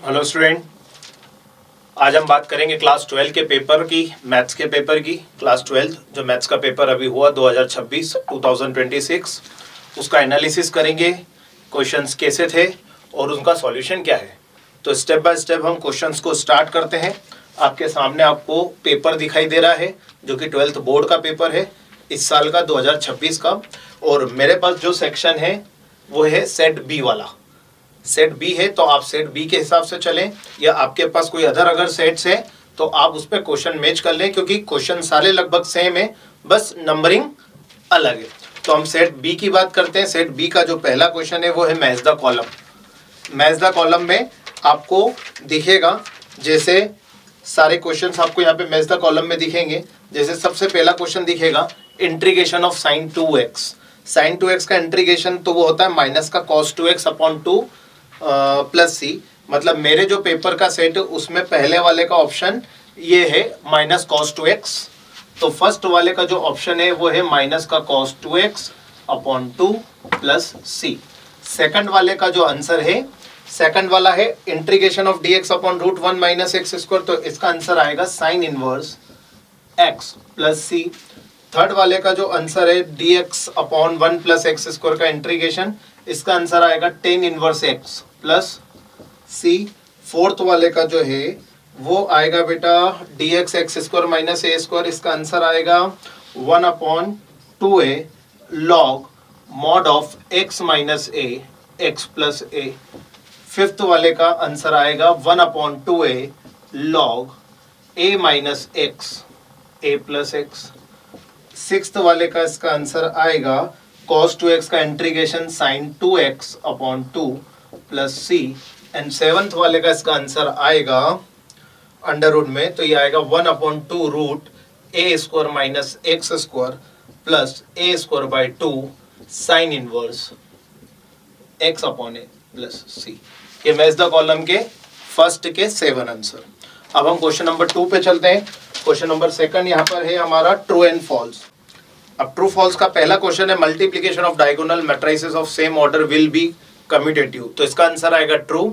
Hello student, आज हम बात करेंगे क्लास 12 के पेपर की, मैथ्स के पेपर की। क्लास 12 जो मैथ्स का पेपर अभी हुआ 2026 उसका एनालिसिस करेंगे, क्वेश्चंस कैसे थे और उनका सॉल्यूशन क्या है। तो स्टेप बाय स्टेप हम क्वेश्चंस को स्टार्ट करते हैं। आपके सामने आपको पेपर दिखाई दे रहा है जो कि 12th बोर्ड का पेपर है इस साल का 2026 का। और मेरे पास जो सेक्शन है वो है सेट बी वाला। सेट बी है तो आप सेट बी के हिसाब से चलें, या आपके पास कोई अगर सेट्स है तो आप उस पर क्वेश्चन मैच कर लें, क्योंकि क्वेश्चन सारे लगभग सेम है, बस नंबरिंग अलग है। तो हम सेट बी की बात करते हैं। सेट बी का जो पहला क्वेश्चन है वो है match the column. Match the column में आपको दिखेगा, जैसे सारे क्वेश्चंस आपको यहाँ पे मैच द कॉलम में दिखेंगे। जैसे सबसे पहला क्वेश्चन दिखेगा integration of sine 2x। Sign 2x का इंटीग्रेशन तो वो होता है माइनस का cos 2x अपॉन 2 प्लस सी। मतलब मेरे जो पेपर का सेट है उसमें पहले वाले का ऑप्शन ये है माइनस cos 2x। तो फर्स्ट वाले का जो ऑप्शन है वो है माइनस का cos 2x upon 2 plus C. Second वाले का जो आंसर है, सेकंड वाला है integration of dx upon root 1 minus x square. तो इसका आंसर आएगा sine inverse x plus C. Third वाले का जो आंसर है dx upon 1 plus x square का इंटीग्रेशन, इसका आंसर आएगा tan inverse x plus C. Fourth वाले का जो है वो आएगा बेटा dx एक्स स्क्वायर माइनस ए स्क्वायर। इसका आंसर आएगा 1 upon 2a log mod of x minus a x plus a. Fifth वाले का आंसर आएगा 1 upon 2a log a minus x A plus x. Sixth वाले का इसका आंसर आएगा cos 2x का integration sin 2x upon 2 plus C. And seventh वाले का इसका आंसर आएगा अंडर रूट में, तो ये आएगा 1 upon 2 root A square minus x square plus A square by 2 sine inverse X upon A plus C. ये मैच द कॉलम के फर्स्ट के 7 आंसर। अब हम क्वेश्चन नंबर 2 पे चलते हैं। क्वेश्चन नंबर सेकंड यहाँ पर है हमारा ट्रू एंड फॉल्स। अब ट्रू फॉल्स का पहला क्वेश्चन है multiplication of diagonal matrices of same order will be commutative. तो इसका आंसर आएगा true.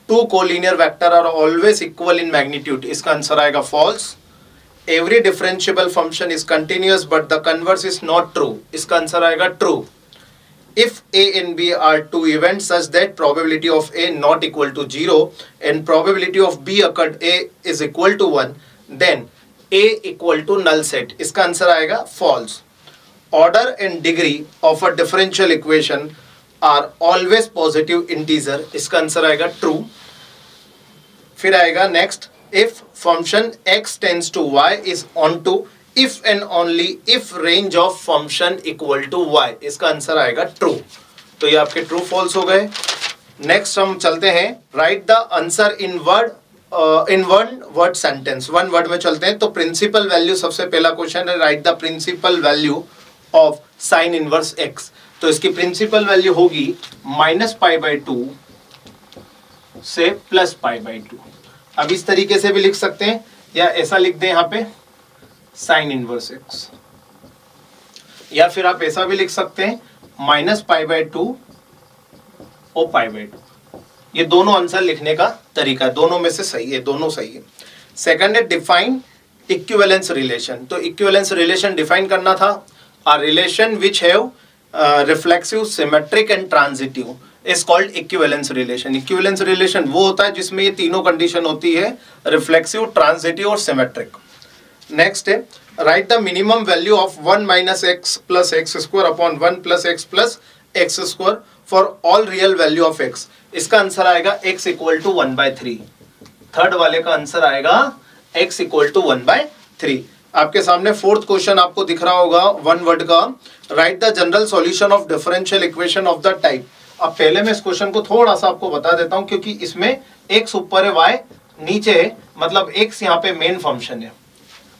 Two collinear vector are always equal in magnitude. इसका आंसर आएगा false. Every differentiable function is continuous but the converse is not true. इसका answer आएगा true. If A and B are two events such that probability of A not equal to 0 and probability of B occurred A is equal to 1, then A equal to null set. इसका answer आएगा false. Order and degree of a differential equation are always positive integer. इसका answer आएगा true. फिर आएगा next, if function x tends to y is onto if and only if range of function equal to y. इसका answer आएगा true. तो ये आपके true false हो गए। नेक्स्ट हम चलते हैं right the answer in one word sentence. One word में चलते हैं। तो प्रिंसिपल वैल्यू सबसे पहला क्वेश्चन है, write the principal value of sine inverse x. तो इसकी प्रिंसिपल वैल्यू होगी माइनस पाई बाई 2 से प्लस पाई बाई 2। अब इस तरीके से भी लिख सकते हैं, या ऐसा लिख दें यहाँ पे साइन इनवर्स एक्स, या फिर आप ऐसा भी लिख सकते हैं माइनस पाई बाई 2 और पाई बाई 2। ये दोनों आंसर लिखने का तरीका है, दोनों में से सही है, दोनों सही है। सेकंड है डिफाइन इक्विवेलेंस रिलेशन। तो इक्विवेलेंस रिलेशन डिफाइन करना था, a relation which have reflexive, symmetric and transitive is called equivalence relation. Equivalence relation वो होता है जिसमें ये तीनों कंडीशन होती है, रिफ्लेक्सिव, ट्रांजिटिव और सिमेट्रिक। नेक्स्ट है write the minimum value of 1 minus x plus x square upon 1 plus x square for all real value of x. इसका आंसर आएगा x इक्वल टू 1/3। थर्ड वाले का आंसर आएगा x equal to 1/3। आपके सामने fourth question आपको दिख रहा होगा वन वर्ड का, right the general solution of differential equation of the type. अब पहले मैं इस क्वेश्चन को थोड़ा सा आपको बता देता हूं, क्योंकि इसमें x ऊपर है y नीचे है, मतलब x यहाँ पे मेन फंक्शन है,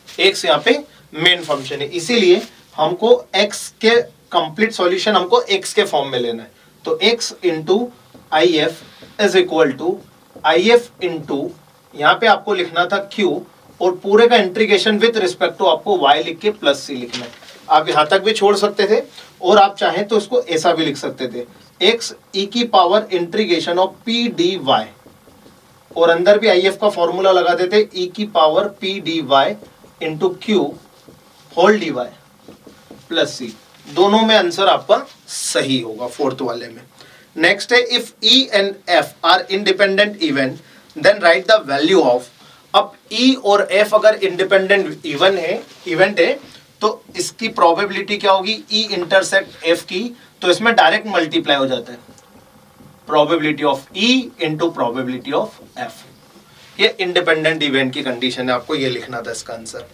x यहाँ पे मेन फंक्शन है, इसीलिए हमको x के कंप्लीट सॉल्यूशन हमको x के फॉर्म में लेना है। तो x into I F is equal to I F into यहाँ पे आपको लिखना था q, और पूरे का इंटीग्रेशन विद रिस्पेक्ट टू आपको y लिख के प्लस c लिखना है। आप यहाँ तक भी छोड़ सकते थे, और आप चाहें तो इसको ऐसा भी लिख सकते थे, x e की power integration of p dy और अंदर भी IF का फॉर्मूला लगा देते, e की power p dy into q whole dy plus c। दोनों में आंसर आपका सही होगा फोर्थ वाले में। नेक्स्ट है if E and F are independent event then write the value of. अब E और F अगर इंडिपेंडेंट इवेंट है तो इसकी प्रोबेबिलिटी क्या होगी, E इंटरसेक्ट F की, तो इसमें डायरेक्ट मल्टीप्लाई हो जाता है, probability of E into probability of F। ये इंडिपेंडेंट इवेंट की कंडीशन है, आपको ये लिखना था इसका आंसर।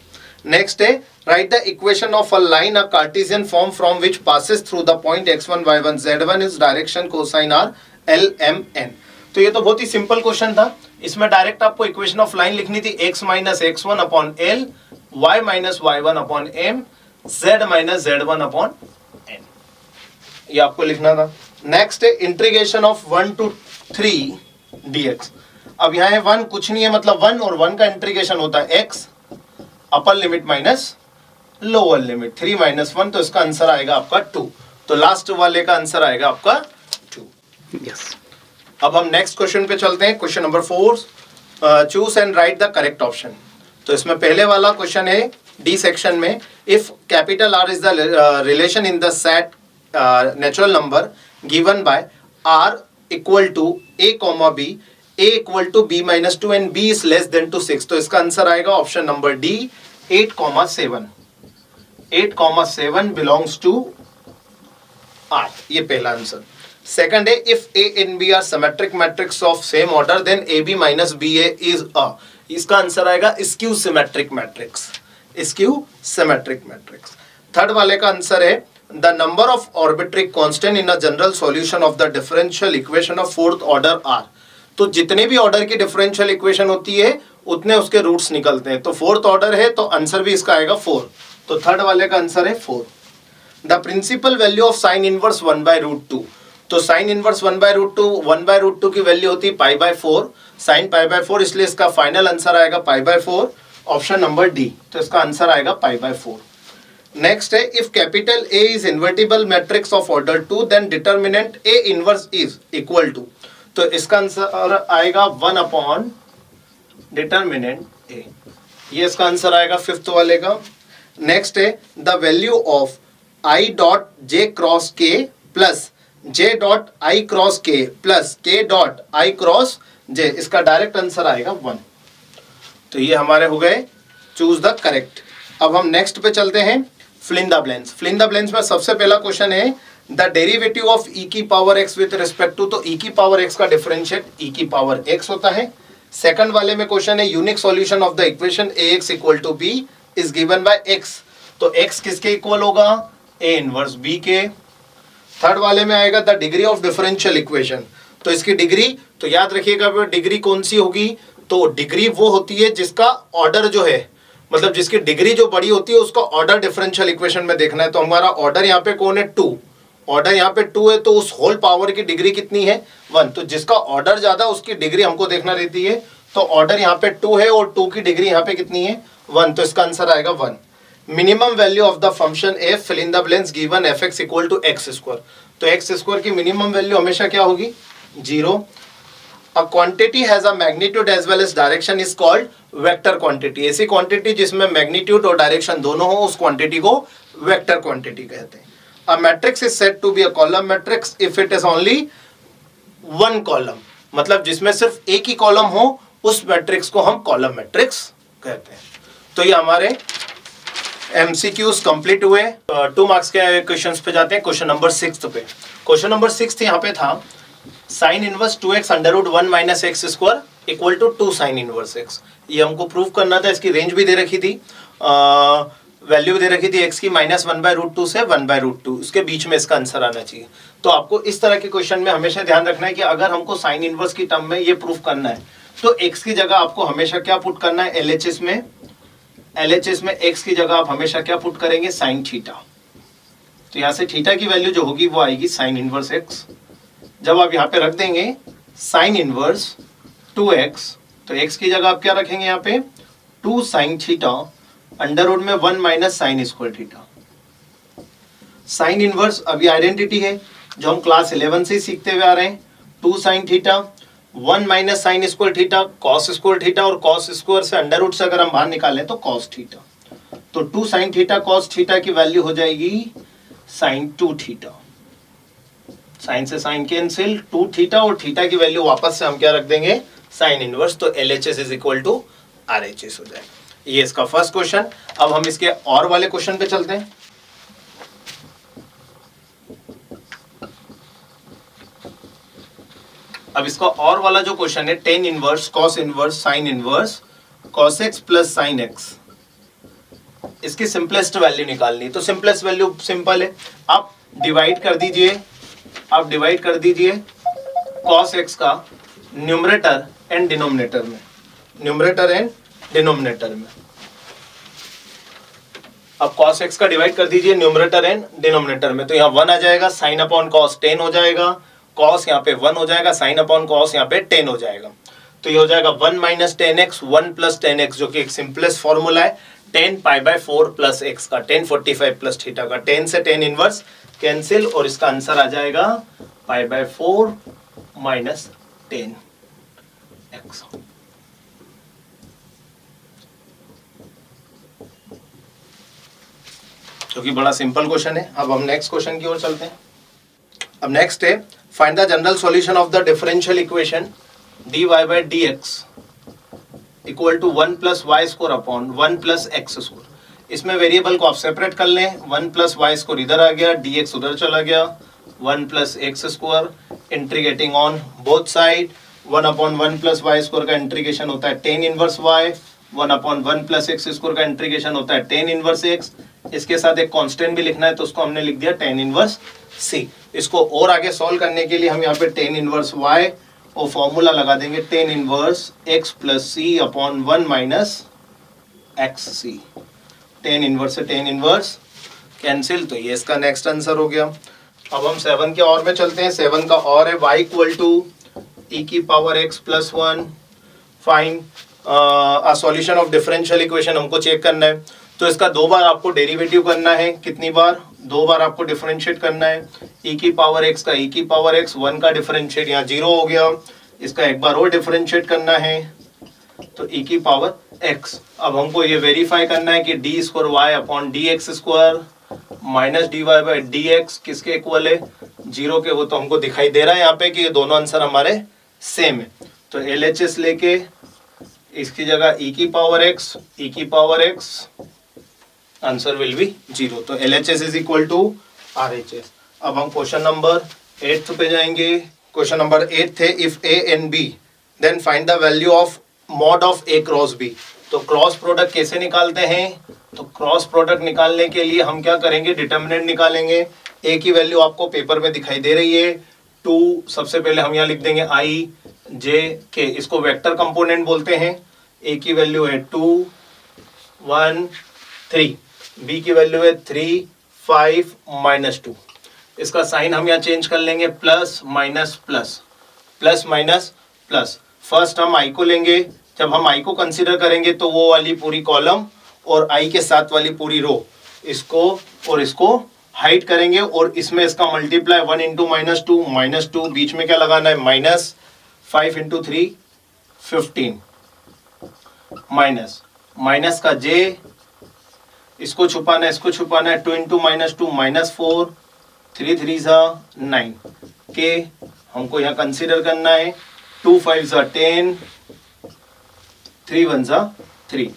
नेक्स्ट है write the equation of a line a Cartesian form from which passes through the point x1 y1 z1 is direction cosine r l m n। तो ये तो बहुत ही सिंपल क्वेश्चन था, इसमें डायरेक्ट आपको इक्वेशन ऑफ लाइन लिखनी थी, x minus x1 upon l, y minus y1 upon m, z minus z1 upon n, ये आपको लिखना था। नेक्स्ट है इंटीग्रेशन ऑफ 1 to 3 dx। अब यहाँ है 1, कुछ नहीं है, मतलब 1 और 1 का इंटीग्रेशन होता है x upper limit minus lower limit, 3 minus 1, तो इसका आंसर आएगा आपका 2। तो लास्ट वाले का आंसर आएगा आपका 2। यस। अब हम नेक्स्ट क्वेश्चन पे चलते हैं, question number 4, choose and write the correct option. तो इसमें पहले वाला क्वेश्चन है डी सेक्शन में, if capital R is the relation in the set natural number given by R equal to A comma B, A equal to B minus 2 and B is less than to 6, तो इसका answer आएगा option number D 8,7। 8,7 belongs to R, ये पहला आंसर। Second है if A and B are symmetric matrix of same order then AB minus BA is a, इसका answer आएगा skew symmetric matrix, skew symmetric matrix. Third वाले का answer है the number of arbitrary constant in a general solution of the differential equation of fourth order R। तो जितने भी order की differential equation होती है उतने उसके रूट्स निकलते हैं, तो फोर्थ ऑर्डर है तो आंसर भी इसका आएगा 4, तो थर्ड वाले का आंसर है 4। The principal value of sine inverse 1/√2, तो साइन इनवर्स 1/√2 की वैल्यू होती है π/4, साइन π/4, इसलिए इसका फाइनल आंसर आएगा π/4, ऑप्शन नंबर डी, तो इसका आंसर आएगा π/4। नेक्स्ट है if capital A is invertible matrix of order 2 then determinant A inverse is equal to, तो इसका आंसर आएगा 1 अपॉन डिटर्मिनेंट A, ये इसका आंसर आएगा फिफ्थ वाले का। नेक्स्ट है the value of I dot J cross K plus J dot I cross K plus K dot I cross J, इसका डायरेक्ट आंसर आएगा 1। तो ये हमारे हो गए चूज द करेक्ट। अब हम नेक्स्ट पे चलते हैं, fill in the blanks. Fill in the blanks में सबसे पहला क्वेश्चन है द डेरिवेटिव ऑफ e की power x with respect to, तो e की पावर x का डिफरेंशिएट e की पावर x होता है। सेकंड वाले में क्वेश्चन है unique solution of the equation ax equal to b is given by x, तो x किसके इक्वल होगा, a इनवर्स b के। थर्ड वाले में आएगा the degree of differential equation, तो इसकी डिग्री, तो याद रखिएगा डिग्री कौन सी होगी, तो डिग्री वो होती है जिसका ऑर्डर जो है, मतलब जिसकी डिग्री जो बड़ी होती है उसका ऑर्डर डिफरेंशियल इक्वेशन में देखना है। तो हमारा ऑर्डर यहाँ पे कौन है, 2, ऑर्डर यहाँ पे 2 है, तो उस होल पावर की डिग्री कितनी है, 1, तो जिसका ऑर्डर ज्यादा उसकी डिग्री हमको देखना रहती है। तो ऑर्डर यहाँ पे 2 है और 2 की डिग्री यहाँ पे कितनी है, 1, तो इसका आंसर आएगा 1। Minimum value of the function f fill in the blanks given fx equal to x square, तो x स्क्वायर की मिनिमम वैल्यू हमेशा क्या होगी, 0। A quantity has a magnitude as well as direction is called vector quantity, ऐसी quantity जिसमें magnitude और direction दोनों हो उस क्वांटिटी को वेक्टर क्वांटिटी कहते हैं। A matrix is said to be a column matrix if it is only one column, मतलब जिसमें सिर्फ एक ही कॉलम हो उस मैट्रिक्स को हम कॉलम मैट्रिक्स कहते हैं। तो ये हमारे MCQs कंप्लीट हुए। 2 मार्क्स के क्वेश्चंस पे जाते हैं, क्वेश्चन नंबर 6 पे। क्वेश्चन नंबर 6 यहाँ पे था sine inverse 2x under root 1 minus x square equal to 2 sine inverse x, ये हमको प्रूव करना था। इसकी रेंज भी दे रखी थी, वैल्यू भी दे रखी थी x की -1/√2 से 1/√2, उसके बीच में इसका आंसर आना चाहिए। तो आपको इस तरह के क्वेश्चन में हमेशा ध्यान रखना है कि अगर हमको साइन इनवर्स की टर्म में ये प्रूव करना है तो x की जगह आपको हमेशा क्या पुट करना है, LHS में x की जगह आप हमेशा क्या पुट करेंगे, साइन थीटा। तो यहाँ से थीटा की वैल्यू जो होगी वो आएगी साइन इनवर्स x। जब आप यहाँ पे रख देंगे साइन इनवर्स 2x, तो x की जगह आप क्या रखेंगे यहाँ पे 2 साइन थीटा अंडर रूट में 1 minus sine square theta. Sine inverse अभी आइडेंटिटी है जो हम क्लास 11 से सीखते हुए आ रहे हैं, 2 sine theta 1 minus sine square theta cos square theta, और कॉस स्क्वायर से अंडर रूट से अगर हम बाहर निकालें तो कॉस थीटा, तो 2 साइन थीटा कॉस थीटा की वैल्यू हो जाएगी साइन 2 थीटा। साइन से साइन कैंसिल, 2 थीटा और थीटा की वैल्यू वापस से हम क्या रख देंगे, साइन इनवर्स, तो LHS is equal to RHS हो जाएगा। ये इसका फर्स्ट क्वेश्चन। अब हम इसके और वाले क्वेश्चन पे चलते हैं। अब इसका और वाला जो क्वेश्चन है, tan inverse cos inverse sine inverse cos x plus sine x, इसकी सिंपलेस्ट वैल्यू निकालनी। तो सिंपलेस्ट वैल्यू सिंपल है, आप डिवाइड कर दीजिए, आप डिवाइड कर दीजिए कॉस एक्स का न्यूमरेटर एंड डिनोमिनेटर में, न्यूमरेटर एंड डिनोमिनेटर में। अब cos x का डिवाइड कर दीजिए न्यूमरेटर एंड डिनोमिनेटर में, तो यहाँ 1 आ जाएगा, साइन अपॉन कॉस 10 हो जाएगा, कॉस यहाँ पे 1 हो जाएगा, साइन अपॉन कॉस यहाँ पे 10 हो जाएगा। तो ये हो जाएगा 1 माइनस 10x 1 प्लस 10x, जो कि एक सिंपलेस्ट फॉर्मूला है 10 पाई बाय 4 प्लस x का 10 45 प्लस थीटा का, 10 से 10 इनवर्स कैंसिल, और इसका आंसर आ जाएगा पाई बाय 4 माइनस 10x। जो कि बड़ा सिंपल क्वेश्चन है। अब हम नेक्स्ट क्वेश्चन की ओर चलते हैं। अब नेक्स्ट है, find the general solution of the differential equation dy by dx equal to 1 plus y square upon 1 plus x square. इसमें वेरिएबल को आप सेपरेट कर लें, 1 प्लस वाई स्क्वायर इधर आ गया, dx उधर चला गया, 1 plus x square, integrating on both side, 1 upon 1 plus y square का इंटीग्रेशन होता है tan inverse y, 1 upon 1 plus x square का इंटीग्रेशन होता है tan इनवर्स x। इसके साथ एक कांस्टेंट भी लिखना है, तो उसको हमने लिख दिया tan इनवर्स c। इसको और आगे सॉल्व करने के लिए हम यहाँ पे tan इनवर्स y और फॉर्मूला लगा देंगे tan inverse x plus c upon 1 minus X C. tan inverse से tan इनवर्स कैंसिल, तो ये इसका नेक्स्ट आंसर हो गया। अब हम 7 के और में चलते हैं। 7 का और है y इक्वल टू e की power x plus 1, find a solution of differential equation, हमको चेक करना है। तो इसका 2 बार आपको डेरिवेटिव करना है, कितनी बार, 2 बार आपको डिफरेंशिएट करना है। e की पावर x का e की पावर x, 1 का डिफरेंशिएट यहाँ 0 हो गया, इसका एक बार और डिफरेंशिएट करना है, तो e की पावर x। अब हमको ये वेरीफाई करना है कि d square y upon d x square minus d y by d x किसके इक्वल है, 0 के। वो तो हमको दिखाई दे रहा है यहाँ पे कि ये दोनों आंसर हमारे सेम है। तो LHS लेके इसकी जगह e की power x, answer will be 0। तो LHS is equal to RHS। अब हम क्वेश्चन नंबर 8 पे जाएंगे। क्वेश्चन नंबर 8 थे, if a and b then find the value of mod of a cross b। तो क्रॉस प्रोडक्ट कैसे निकालते हैं, तो क्रॉस प्रोडक्ट निकालने के लिए हम क्या करेंगे, डिटर्मिनेंट निकालेंगे। a की वैल्यू आपको पेपर में दिखाई दे रही है 2, सबसे पहले हम यहाँ लिख देंगे i j k, इसको वेक्टर कंपोनेंट बोलते हैं। a की वैल्यू है 2 1 3, b की वैल्यू है 3 5 माइनस 2। इसका साइन हम यहाँ चेंज कर लेंगे, plus minus plus, plus minus plus. First हम i को लेंगे, जब हम i को कंसीडर करेंगे तो वो वाली पूरी कॉलम और i के साथ वाली पूरी रो, इसको और इसको हाइड करेंगे, और इसमें इसका मल्टीप्लाई 1 इंटू माइनस टू, बीच में क्या लगाना है माइनस, 5 इंटू 3 15, माइनस माइनस का j, इसको छुपाना है, इसको छुपाना है, 2 इंटू माइनस 4, 3 3 ज़ा 9 के हमको यहाँ कंसीडर करना है, 2 5 ज़ा 10, 3 1 ज़ा 3।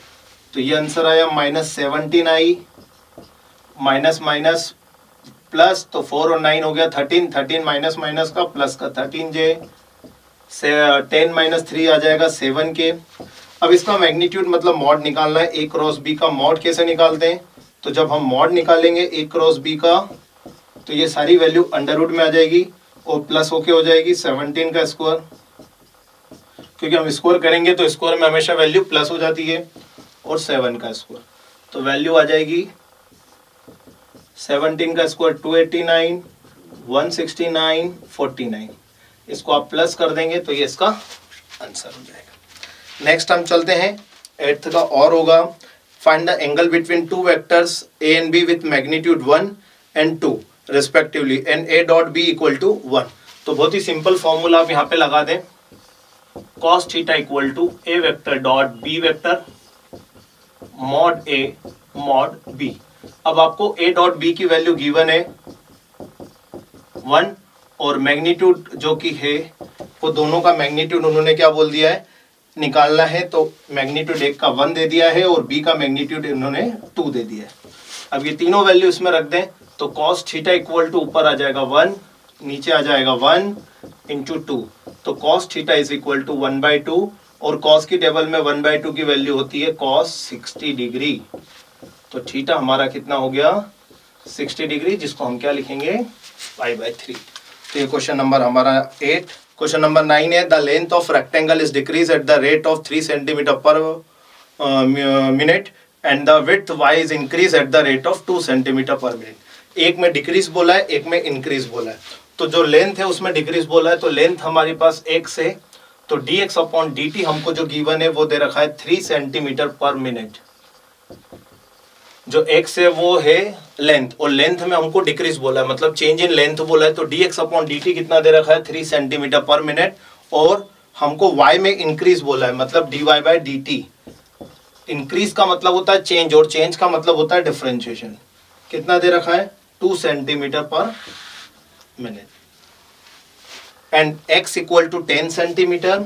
तो ये आंसर आया माइनस 17 आई, माइनस माइनस प्लस, तो 4 और 9 हो गया 13, 13 माइनस माइनस का प्लस का 13 जे, 10 माइनस 3 आ जाएगा 7 के। अब इसका मैग्नीट्यूड मतलब मॉड निकालना है, a क्रॉस b का मॉड कैसे निकालते हैं, तो जब हम मॉड निकालेंगे a क्रॉस b का, तो ये सारी वैल्यू अंडर रूट में आ जाएगी और प्लस होके हो जाएगी 17 का स्क्वायर, क्योंकि हम स्क्वायर करेंगे तो स्क्वायर में हमेशा वैल्यू प्लस हो जाती है, और 7 का स्क्वायर, तो वैल्यू आ जाएगी 17 का स्क्वायर 289, 169, 49। इसको आप प्लस कर देंगे तो ये इसका आंसर हो जाएगा। नेक्स्ट हम चलते हैं 8th का और होगा, find the angle between two vectors a and b with magnitude 1 and 2 respectively and a dot b equal to 1। तो बहुत ही सिंपल फॉर्मूला आप यहाँ पे लगा दें, cos theta equal to a vector dot b vector mod a mod b. अब आपको a dot b की वैल्यू गिवन है 1 और मैग्नीट्यूड जो कि है वो दोनों का मैग्नीट्यूड उन्होंने क्या बोल दिया है निकालना है, तो मैग्नीट्यूड एक का 1 दे दिया है और बी का मैग्नीट्यूड इन्होंने 2 दे दिया है। अब ये तीनों वैल्यू इसमें रख दें तो cos थीटा इक्वल टू ऊपर आ जाएगा 1, नीचे आ जाएगा 1 इंटू 2, तो cos theta is equal to 1/2 और cos की टेबल में 1/2 की वैल्यू होती है cos 60 डिग्री। तो थीटा हमारा कितना हो गया 60 डिग्री, जिसको हम क्या लिखेंगे π/3। तो ये क्वेश्चन नंबर हमारा 8। क्वेश्चन नंबर 9 है the length of rectangle is decrease at the rate of 3 centimetre पर minute and the width y is increase at the rate of 2 centimetre पर मिनट। एक में डिक्रीज बोला है, एक में इंक्रीज बोला है। तो जो लेंथ है उसमें डिक्रीज बोला है, तो लेंथ हमारे पास x है, तो dx/dt हमको जो गिवन है वो दे रखा है 3 सेंटीमीटर पर मिनट। जो x है वो है लेंथ और लेंथ में हमको डिक्रीज बोला है, मतलब चेंज इन लेंथ बोला है, तो dx/dt कितना दे रखा है 3 सेंटीमीटर पर मिनट और हमको y में इंक्रीज बोला है, मतलब dy/dt। इंक्रीज का मतलब होता है चेंज और चेंज का मतलब होता है डिफरेंशिएशन। कितना दे रखा है 2 सेंटीमीटर पर minute and x equal to 10 centimetre,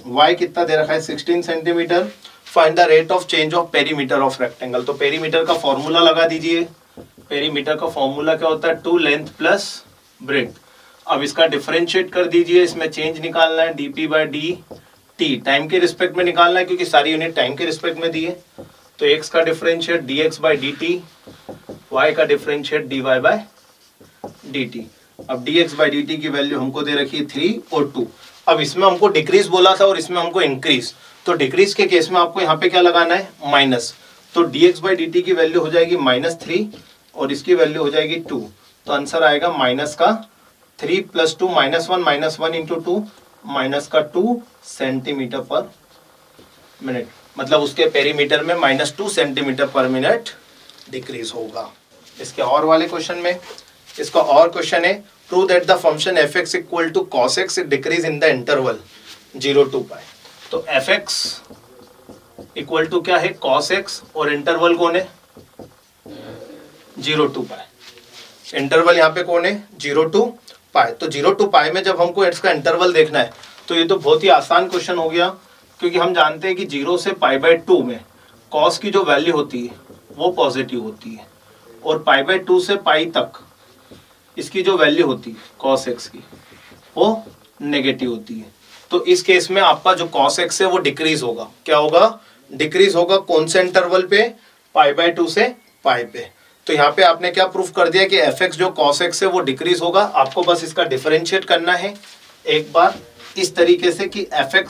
y कितना दे रखा है 16 centimetre. Find the rate of change of perimeter of rectangle. तो पेरीमीटर का फॉर्मूला लगा दीजिए। पेरीमीटर का फॉर्मूला क्या होता है 2 लेंथ प्लस ब्रेड्थ। अब इसका डिफरेंशिएट कर दीजिए, इसमें चेंज निकालना है dp/dt, टाइम के रिस्पेक्ट में निकालना है क्योंकि सारी यूनिट टाइम के रिस्पेक्ट में दी है। तो x का डिफरेंशिएट dx/dt, y का डिफरेंशिएट dy/dt। अब dx/dt की वैल्यू हमको दे रखी है 3 और 2। अब इसमें हमको डिक्रीज बोला था और इसमें हमको इंक्रीज, तो डिक्रीज के केस में आपको यहाँ पे क्या लगाना है माइनस, तो dx/dt की वैल्यू हो जाएगी -3 और इसकी वैल्यू हो जाएगी 2। तो आंसर आएगा माइनस का 3 + 2 -1 इंटू 2 माइनस का 2 सेंटीमीटर पर मिनट, मतलब उसके पेरीमीटर में -2 सेंटीमीटर पर मिनट डिक्रीज होगा। इसके और वाले क्वेश्चन में, इसका और क्वेश्चन है prove that the function f(x) equal to cos x decrease in the interval 0 to π। तो f(x) इक्वल टू क्या है cos x और इंटरवल कौन है 0 to π। इंटरवल यहाँ पे कौन है 0 to π। तो 0 to π में जब हमको इसका इंटरवल देखना है तो ये तो बहुत ही आसान क्वेश्चन हो गया, क्योंकि हम जानते हैं कि 0 से π/2 में cos की जो वैल्यू होती है वो पॉजिटिव होती है और π/2 से π तक इसकी जो वैल्यू होती है cos x की वो नेगेटिव होती है। तो इस केस में आपका जो cos x है वो डिक्रीज होगा। क्या होगा डिक्रीज होगा कौन से इंटरवल पे π/2 से π पे। तो यहाँ पे आपने क्या प्रूफ कर दिया कि f(x) जो cos x है वो डिक्रीज होगा। आपको बस इसका डिफरेंशिएट करना है एक बार इस तरीके से कि f(x)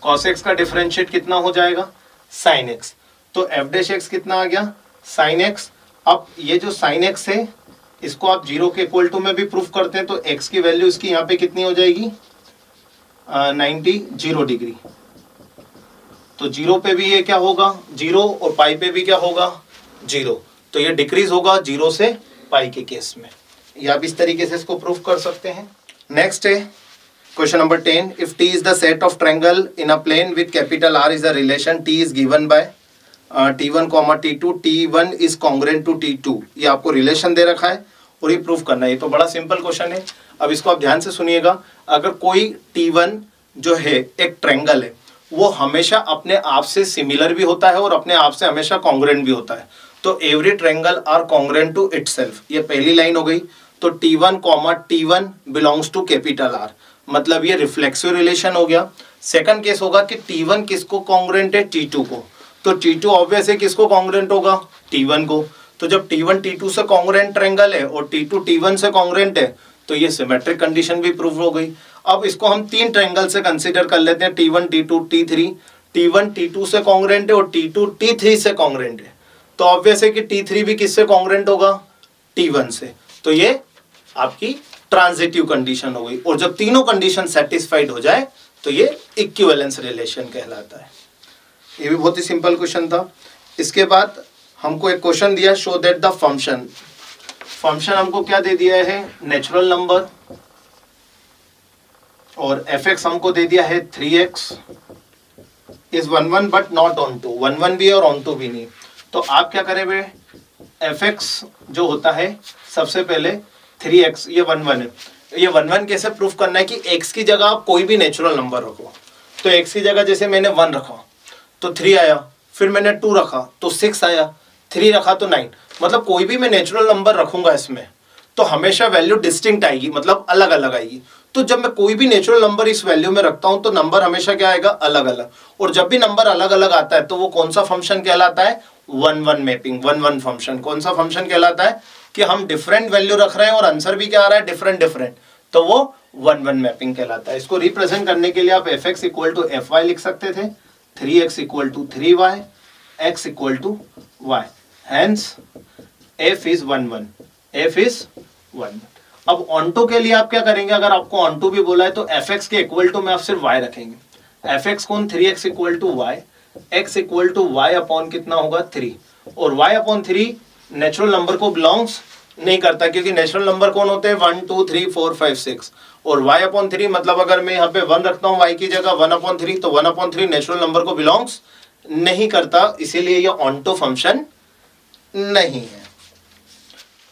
cos x का डिफरेंशिएट कितना हो जाएगा sin x। तो f' कितना आ गया sin x। अब ये जो sin x है इसको आप 0 के इक्वल टू में भी प्रूफ करते हैं, तो x की वैल्यू इसकी यहाँ पे कितनी हो जाएगी 90 डिग्री। तो 0 पे भी ये क्या होगा 0 और पाई पे भी क्या होगा 0। तो ये डिक्रीज होगा 0 से पाई के केस में। या आप इस तरीके से इसको प्रूफ कर सकते हैं। नेक्स्ट है question number 10, if t is the set of triangle in a plane with capital R is the relation t is given by t1, t2, t1 is congruent to t2। ये आपको relation दे रखा है और ये proof करना है। ये तो बड़ा सिंपल क्वेश्चन है। अब इसको आप ध्यान से सुनिएगा। अगर कोई t1 जो है एक ट्रायंगल है वो हमेशा अपने आप से सिमिलर भी होता है और अपने आप से हमेशा कॉन्ग्रुएंट भी होता है। तो every triangle are congruent to itself, ये पहली लाइन हो गई। तो t1, t1 belongs to capital R, मतलब ये रिफ्लेक्सिव रिलेशन हो गया। सेकंड केस होगा कि t1 किसको कॉन्ग्रुएंट है t2 को, तो t2 ऑब्वियस है किसको कॉन्ग्रुएंट होगा t1 को। तो जब t1 t2 से कॉन्ग्रुएंट ट्रायंगल है और t2 t1 से कॉन्ग्रुएंट है तो ये सिमेट्रिक कंडीशन भी प्रूव हो गई। अब इसको हम तीन ट्रायंगल से कंसीडर कर लेते हैं t1 t2 t3। t1 t2 से कॉन्ग्रुएंट है और t2 t3 से कॉन्ग्रुएंट है, तो ऑब्वियस है कि t3 भी किससे कॉन्ग्रुएंट होगा t1 से। तो ये आपकी ट्रांजिटिव कंडीशन हो गई। और जब तीनों कंडीशन सेटिस्फाइड हो जाए तो ये इक्विवेलेंस रिलेशन कहलाता है। ये भी बहुत ही सिंपल क्वेश्चन था। इसके बाद हमको एक क्वेश्चन दिया, शो दैट द फंक्शन हमको क्या दे दिया है नेचुरल नंबर और fx हमको दे दिया है 3x is 1 1 but not onto, 1 1 भी और ऑन टू भी नहीं। तो आप क्या करें बे, fx जो होता है सबसे पहले 3x, ये 1 1 है, ये 1 1 कैसे प्रूफ करना है कि x की जगह आप कोई भी नेचुरल नंबर रखो। तो x की जगह जैसे मैंने 1 रखा तो 3 आया, फिर मैंने 2 रखा तो 6 आया, 3 रखा तो 9, मतलब कोई भी मैं नेचुरल नंबर रखूंगा इसमें तो हमेशा वैल्यू डिस्टिंक्ट आएगी, मतलब अलग अलग आएगी। तो जब मैं कोई भी नेचुरल नंबर इस वैल्यू में रखता हूं तो नंबर हमेशा क्या आएगा, अलग अलग। और जब भी नंबर अलग अलग आता है तो वो कौन सा फंक्शन कहलाता है, 1 1 मैपिंग, 1 1 फंक्शन। कौन सा फंक्शन कहलाता है कि हम डिफरेंट वैल्यू रख रहे हैं और आंसर भी क्या आ रहा है, डिफरेंट डिफरेंट, तो वो 1 1 मैपिंग कहलाता है। इसको रिप्रेजेंट करने के लिए आप fx इक्वल टू fy लिख सकते थे, 3x equal to 3y, x equal to y, hence f is 1 1, f is 1। अब ऑन2 के लिए आप क्या करेंगे, अगर आपको ऑन2 भी बोला है तो fx के इक्वल टू में आप सिर्फ y रखेंगे। fx कौन, 3x equal to y, x equal to y upon कितना होगा 3, और y अपॉन 3 नेचुरल नंबर को बिलोंग्स नहीं करता, क्योंकि नेचुरल नंबर कौन होते हैं 1 2 3 4 5 6, और y अपॉन 3 मतलब अगर मैं यहाँ पे 1 रखता हूँ y की जगह 1 अपॉन 3 तो 1 अपॉन 3 नेचुरल नंबर को बिलोंग्स नहीं करता, इसीलिए ये ऑन2 फंक्शन नहीं है।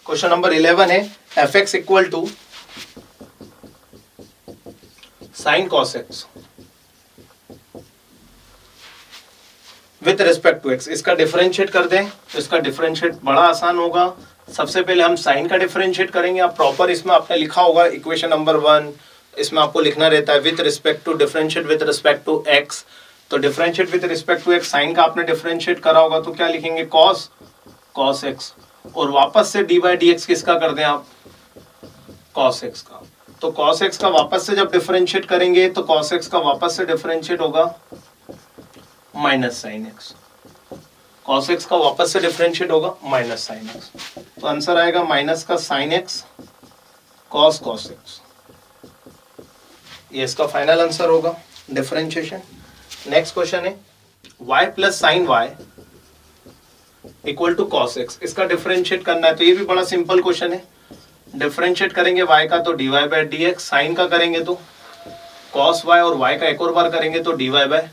क्वेश्चन नंबर 11 है fx equal to sine cos x with respect to x। इसका डिफरेंशिएट कर दें तो इसका डिफरेंशिएट बड़ा आसान होगा। सबसे पहले हम साइन का डिफरेंशिएट करेंगे। आप प्रॉपर इसमें आपने लिखा होगा इक्वेशन नंबर 1, इसमें आपको लिखना रहता है with respect to, differentiate with respect to x। तो differentiate with respect to x, sine का आपने डिफरेंशिएट करा होगा तो क्या लिखेंगे, कॉस कॉस x, और वापस से dy dx किसका कर दें आप, cos x का। तो cos x का वापस से जब डिफरेंशिएट करेंगे तो cos x का वापस से डिफरेंशिएट होगा minus sine x, cos x का वापस से डिफरेंशिएट होगा माइनस साइन x। तो आंसर आएगा माइनस का sine x cos cos x, ये इसका फाइनल आंसर होगा डिफरेंशिएशन। नेक्स्ट क्वेश्चन है y plus sine y equal to cos x, इसका डिफरेंशिएट करना है। तो ये भी बड़ा सिंपल क्वेश्चन है। डिफरेंशिएट करेंगे y का तो dy बाय dx, साइन का करेंगे तो cos y, और y का एक और बार करेंगे तो dy by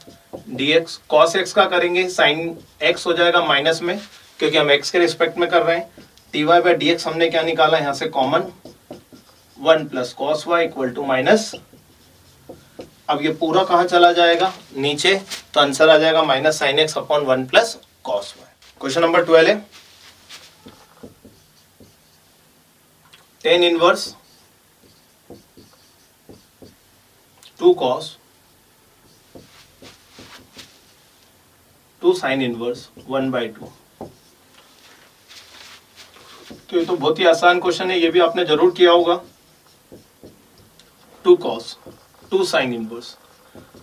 dx। cos x का करेंगे साइन x हो जाएगा माइनस में, क्योंकि हम x के रिस्पेक्ट में कर रहे हैं। dy बाय dx हमने क्या निकाला यहाँ से common, 1 plus cos y equal to minus, अब ये पूरा कहाँ चला जाएगा, नीचे, तो आंसर आ जाएगा minus sine x upon 1 plus cos y। Question number 12 है tan inverse 2 cos 2 sine inverse 1/2। तो ये तो बहुत ही आसान क्वेश्चन है, ये भी आपने जरूर किया होगा। 2 cos 2 साइन इनवर्स।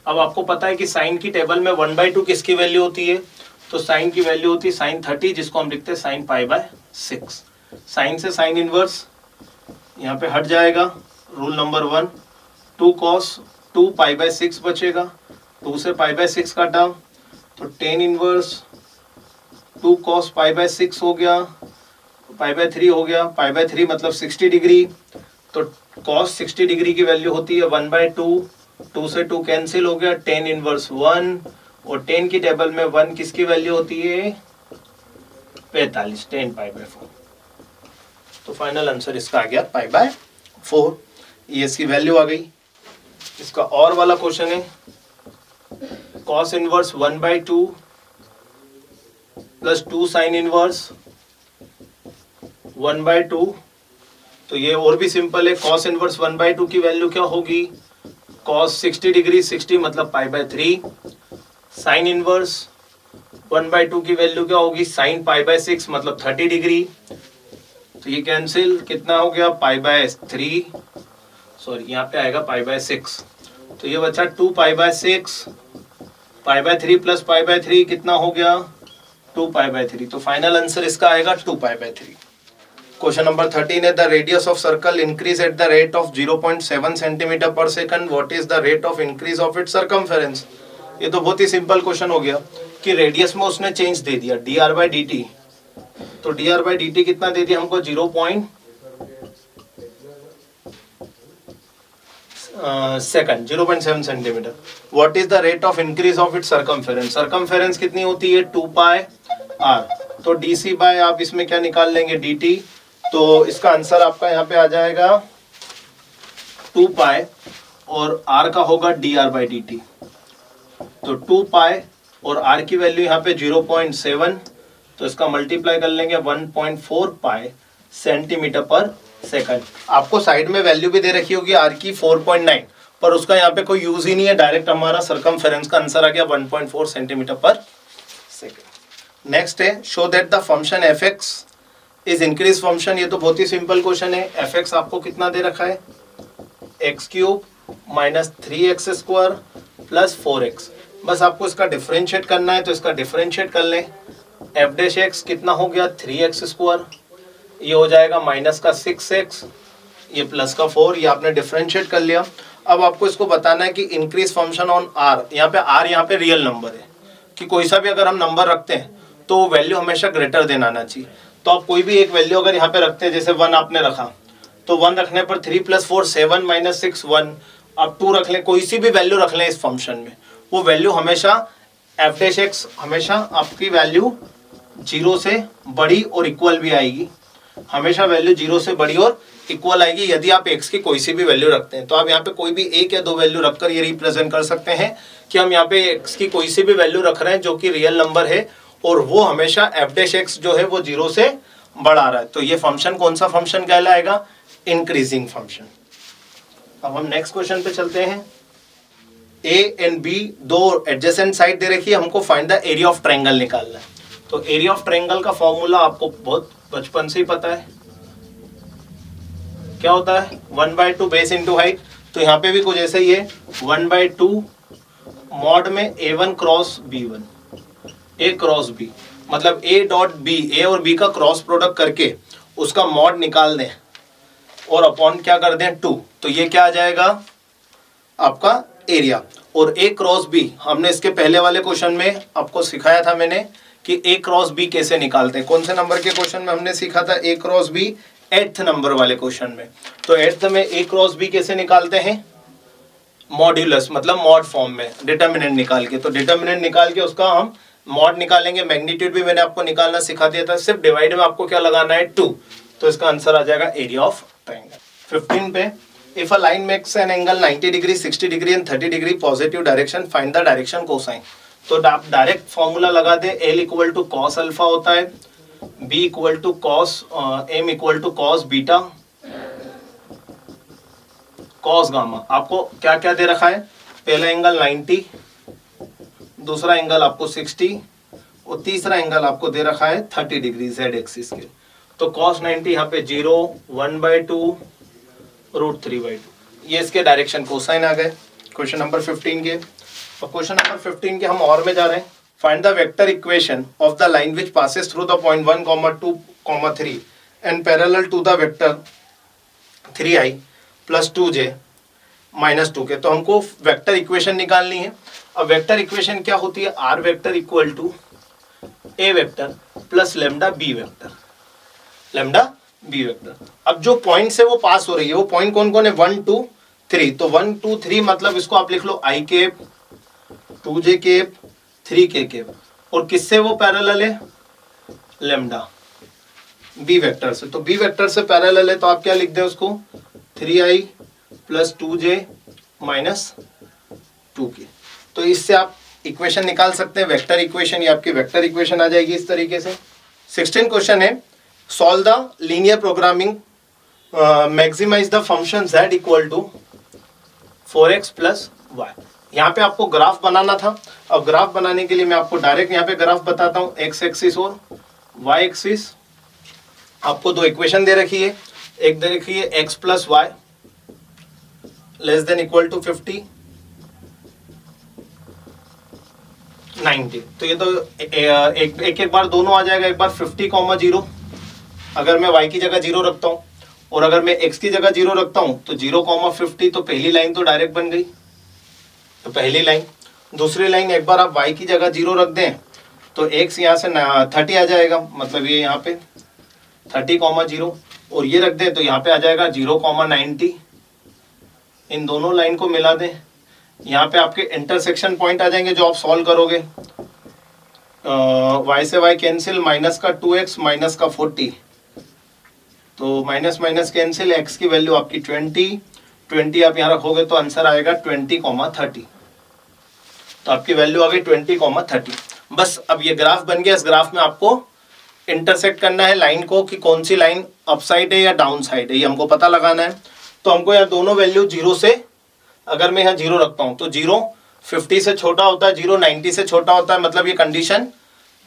अब आपको पता है कि साइन की टेबल में 1/2 किसकी वैल्यू होती है, तो साइन की वैल्यू होती है साइन 30, जिसको हम लिखते हैं साइन π/6। साइन से साइन इनवर्स यहाँ पे हट जाएगा, रूल नंबर 1, 2 cos 2 π/6 बचेगा, 2 से π/6 काटा तो tan इनवर्स 2 cos π/6 हो गया, π/3 हो गया, π/3 मतलब 60 डिग्री, तो cos 60 डिग्री की वैल्यू होती है 1/2, 2 से 2 कैंसिल हो गया, tan इनवर्स 1, और tan की टेबल में 1 किसकी वैल्यू होती है 45, tan π/4। तो फाइनल आंसर इसका आ गया π/4, ये इसकी वैल्यू आ गई। इसका और वाला क्वेश्चन है cos inverse 1/2 plus 2 sine inverse 1/2। तो ये और भी सिंपल है, cos इनवर्स 1/2 की वैल्यू क्या होगी, cos 60 डिग्री, 60 मतलब π/3, साइन इनवर्स 1/2 की वैल्यू क्या होगी, साइन π/6 मतलब 30 डिग्री, तो ये कैंसिल, कितना हो गया π/3, सॉरी यहाँ पे आएगा π/6, तो ये बचा 2 π/6, π/3 प्लस π/3 कितना हो गया 2 π/3, तो फाइनल आंसर इसका आएगा 2 π/3। क्वेश्चन नंबर 13 है the radius of circle increase at the rate of 0.7 centimetre per second, what is the rate of increase of its circumference. ये तो बहुत ही सिंपल क्वेश्चन हो गया कि रेडियस में उसने चेंज दे दिया dr/dt, तो dr/dt कितना दे दिया हमको second 0.7 centimetre. What is the rate of increase of its circumference? Circumference कितनी होती है? 2 पाई आर। तो डी बाय आप इसमें क्या निकाल लेंगे? D T. तो इसका आंसर आपका यहाँ पे आ जाएगा 2 पाई और आर का होगा D R by D T. तो 2 पाई और आर की वैल्यू यहाँ पे 0.7, तो इसका मल्टीप्लाई कर लेंगे 1.4 पाई सेंटीमीटर पर सेकंड। आपको साइड में वैल्यू भी दे रखी होगी आर की 4.9, पर उसका यहाँ पे कोई यूज ही नहीं है, डायरेक्ट हमारा सर्कमफेरेंस का आंसर आ गया 1.4 सेंटीमीटर पर सेकंड। नेक्स्ट है show that the function F x is increase function. ये तो बहुत ही सिंपल क्वेश्चन है। एफ एक्स आपको कितना दे रखा है? X cube minus 3x square plus 4x। बस आपको इसका डिफरेंशिएट करना है, तो इसका डिफरेंशिएट कर लें। एफ डैश एक्स कितना हो गया? 3x स्क्वायर, ये हो जाएगा माइनस का 6x, ये प्लस का 4, ये आपने डिफरेंशिएट कर लिया। अब आपको इसको बताना है कि इंक्रीज फंक्शन ऑन आर। यहाँ पे आर यहाँ पे रियल नंबर है कि कोई सा भी अगर हम नंबर रखते हैं तो वैल्यू हमेशा ग्रेटर देन आना चाहिए। तो आप कोई भी एक वैल्यू अगर यहाँ पे रखते हैं, जैसे 1 आपने रखा, तो 1 रखने पर 3 + 4 7 - 6 1। आप 2 रख लें, कोई सी भी वैल्यू रख लें इस फंक्शन में, वो वैल्यू हमेशा एफ डैश एक्स हमेशा आपकी वैल्यू 0 से बड़ी और इक्वल भी आएगी। हमेशा वैल्यू 0 से बड़ी और इक्वल आएगी यदि आप x की कोई सी भी वैल्यू रखते हैं। तो आप यहाँ पे कोई भी एक या दो वैल्यू रखकर ये रिप्रेजेंट कर सकते हैं कि हम यहाँ पे x की कोई सी भी वैल्यू रख रहे हैं जो कि रियल नंबर है, और वो हमेशा एफ डैश एक्स जो है वो 0 से बढ़ा रहा है। तो ये फंक्शन कौन सा फंक्शन कहलाएगा? Increasing function. अब हम नेक्स्ट क्वेश्चन पे चलते हैं। ए एंड बी दो एडजेसेंट साइड दे रखी है, हमको find the area of triangle निकालना है। तो एरिया ऑफ ट्रायंगल का फॉर्मूला आपको बहुत बचपन से ही पता है, क्या होता है? 1/2 बेस इंटू हाइट। तो यहाँ पे भी कुछ ऐसा ही है, 1/2 मॉड में A1 cross B1, A cross B, मतलब A डॉट B, A और B का क्रॉस प्रोडक्ट करके उसका मॉड निकाल दें और अपॉन क्या कर दें 2। तो ये क्या आ जाएगा? आपका एरिया। और A क्रॉस B हमने इसके पहले वाले क्वेश्चन में आपको सिखाया था मैंने कि A क्रॉस B कैसे निकालते हैं। कौन से नंबर के क्वेश्चन में हमने सीखा था A cross B? 8th number वाले क्वेश्चन में। तो 8th में A क्रॉस B कैसे निकालते हैं? मॉड्यूलस, मतलब मॉड फॉर्म में डिटर्मिनेंट निकाल के। तो डिटर्मिनेंट निकाल के उसका हम मॉड निकालेंगे। मैग्नीट्यूड भी मैंने आपको निकालना सिखा दिया था, सिर्फ डिवाइड में आपको क्या लगाना है? 2। तो इसका आंसर आ जाएगा एरिया ऑफ ट्रायंगल। 15 पे, if a line makes an angle 90 degree 60 degree and 30 degree positive direction, find the direction cosine. तो आप डायरेक्ट फॉर्मूला लगा दे। L = cos अल्फा होता है, B = cos, M = cos beta, cos gamma. आपको क्या क्या दे रखा है? पहला एंगल 90, दूसरा एंगल आपको 60 और तीसरा एंगल आपको दे रखा है 30 डिग्री Z एक्सिस के। तो cos 90 यहाँ पे 0, 1/2, √3/2, ये इसके डायरेक्शन कोसाइन आ गए क्वेश्चन नंबर 15 के। और क्वेश्चन नंबर 15 के हम और में जा रहे हैं। Find the vector equation of the line which passes through the point 1, 2, 3 and parallel to the vector 3i + 2j - 2k। तो हमको वेक्टर इक्वेशन निकालनी है। अब वेक्टर इक्वेशन क्या होती है? r vector equal to a vector plus lambda b vector, lambda b vector. अब जो पॉइंट से वो पास हो रही है वो पॉइंट कौन कौन है? 1, 2, 3। तो 1, 2, 3 मतलब इसको आप लिख लो i cap, 2j cap, 3k cap. और किससे वो पैरेलल है? लैम्डा b वेक्टर से। तो b वेक्टर से पैरेलल है, तो आप क्या लिख दें उसको? 3i + 2j - 2k। तो इससे आप इक्वेशन निकाल सकते हैं, वेक्टर इक्वेशन। ये आपकी वेक्टर इक्वेशन आ जाएगी इस तरीके से। 16 क्वेश्चन है, solve the linear programming, maximise the function z = 4x + y। यहाँ पे आपको ग्राफ बनाना था। अब ग्राफ बनाने के लिए मैं आपको डायरेक्ट यहाँ पे ग्राफ बताता हूँ, x एक्सिस और y एक्सिस। आपको दो इक्वेशन दे रखी है, एक दे रखी है x + y < 50, 90। तो ये तो एक बार दोनों आ जाएगा। एक बार 50, 0, अगर मैं y की जगह 0 रखता हूँ और अगर मैं x की जगह 0 रखता हूँ तो 0, 50। तो पहली लाइन तो डायरेक्ट बन गई, तो पहली लाइन। दूसरी लाइन, एक बार आप y की जगह 0 रख दें तो x यहाँ से 30 आ जाएगा, मतलब ये यहाँ पे 30, 0, और ये रख दें तो यहाँ पे आ जाएगा 0, 90, इन दोनों लाइन को मिला दें, यहाँ पे आपके इंटरसेक्शन पॉइंट आ जाएंगे जो आप सॉल्व करोगे। y से y कैंसिल, माइनस का 2x माइनस का 40, तो माइनस माइनस कैंसिल, x की वैल्यू आपकी 20 आप यहाँ रखोगे तो आंसर आएगा 20,30। तो आपकी वैल्यू आ गई 20,30। बस अब ये ग्राफ बन गया। इस ग्राफ में आपको इंटरसेक्ट करना है लाइन को कि कौन सी लाइन अप साइड है या डाउन साइड है, ये हमको पता लगाना है। तो हमको यहाँ दोनों वैल्यू 0 से, अगर मैं यहाँ 0 रखता हूँ तो 0 50 से छोटा होता है, 0 90 से छोटा होता है, मतलब ये कंडीशन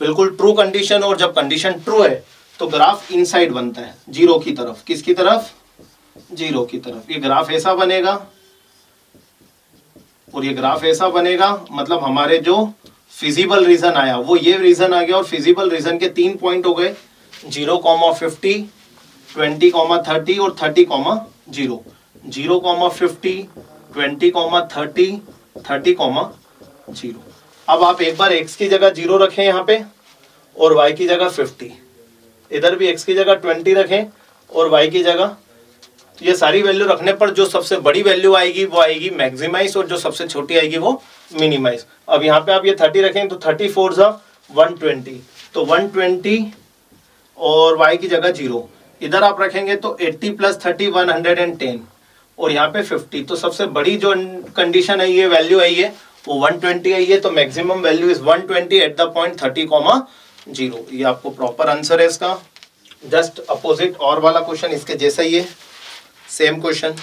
बिल्कुल ट्रू कंडीशन। और जब कंडीशन ट्रू है तो ग्राफ इनसाइड बनता है, 0 की तरफ। किसकी तरफ? 0 की तरफ। ये ग्राफ ऐसा बनेगा और ये ग्राफ ऐसा बनेगा, मतलब हमारे जो फिजिबल रीजन आया वो ये रीजन आ गया। और फिजिबल रीजन के 3 पॉइंट हो गए, 0,50, 20,30 और 30,0। 0,50, 20,30, 30,0। अब आप एक बार x की जगह 0 रखें यहाँ पे और y की जगह 50, इधर भी x की जगह 20 रखें और y की जगह, तो ये सारी वैल्यू रखने पर जो सबसे बड़ी वैल्यू आएगी वो आएगी मैक्सिमाइज और जो सबसे छोटी आएगी वो मिनिमाइज। अब यहाँ पे आप ये 30 रखें तो 34 सा 120, तो 120 और y की जगह 0। इधर आप रखेंगे तो 80 + 30 110 और यहाँ पे 50। तो सबसे बड़ी जो कंडीशन है, ये वैल्यू आई है वो 120 आई है। तो maximum value is 120 at the point 30,0। ये आपको प्रॉपर आंसर है इसका। जस्ट अपोजिट और वाला क्वेश्चन इसके जैसा ही है, सेम क्वेश्चन।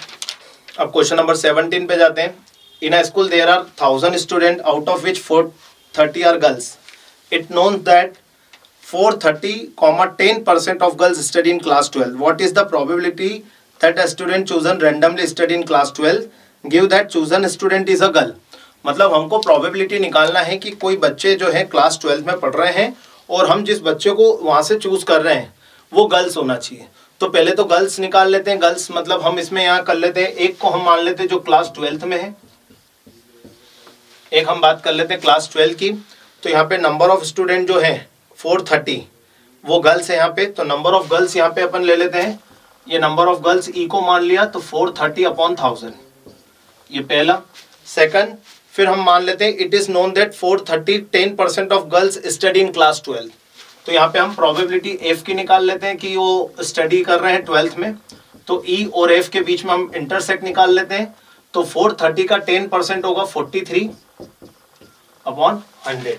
अब क्वेश्चन नंबर 17 पे जाते हैं। In a school there are 1000 student out of which 430 are girls. It known that 430,10% of girls study in class 12. What is the probability that a student chosen randomly study in class 12? Give that chosen student is a girl. मतलब हमको probability निकालना है कि कोई बच्चे जो है class 12 में पढ़ रहे हैं और हम जिस बच्चे को वहाँ से चूज कर रहे हैं वो गर्ल्स होना चाहिए। तो पहले तो गर्ल्स निकाल लेते हैं। गर्ल्स मतलब हम इसमें यहाँ कर लेते हैं, एक को हम मान लेते हैं जो क्लास 12 में है, एक हम बात कर लेते हैं क्लास 12 की। तो यहाँ पे नंबर ऑफ स्टूडेंट जो है 430 वो गर्ल्स है यहाँ पे। तो नंबर ऑफ गर्ल्स यहाँ पे अपन ले लेते हैं, ये नंबर ऑफ गर्ल्स ई को मान लिया तो 430/1000, ये पहला। सेकंड, फिर हम मान लेते हैं it is known that 430 10% of girls study in class 12। तो यहाँ पे हम प्रोबेबिलिटी एफ की निकाल लेते हैं कि वो स्टडी कर रहे हैं 12th में। तो ई और एफ के बीच में हम इंटरसेक्ट निकाल लेते हैं। तो 430 का 10% होगा 43/100।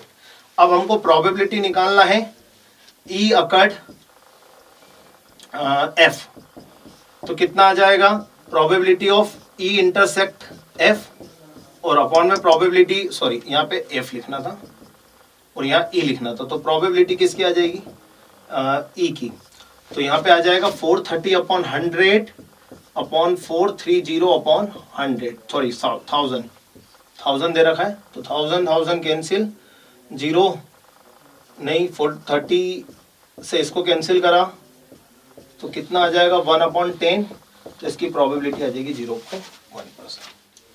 अब हमको प्रोबेबिलिटी निकालना है ई अकर्ड एफ। तो कितना आ जाएगा? Probability of E intersect F और अपॉन में प्रोबेबिलिटी, सॉरी यहाँ पे एफ लिखना था और यहाँ ई लिखना था। तो प्रोबेबिलिटी किसकी आ जाएगी? ई की। तो यहाँ पे आ जाएगा 430/100 अपॉन 430/100, सॉरी 1000 दे रखा है तो 1000 कैंसिल, 0 नहीं 430 से इसको कैंसिल करा तो कितना आ जाएगा 1/10। तो इसकी प्रोबेबिलिटी आ जाएगी 0.1%।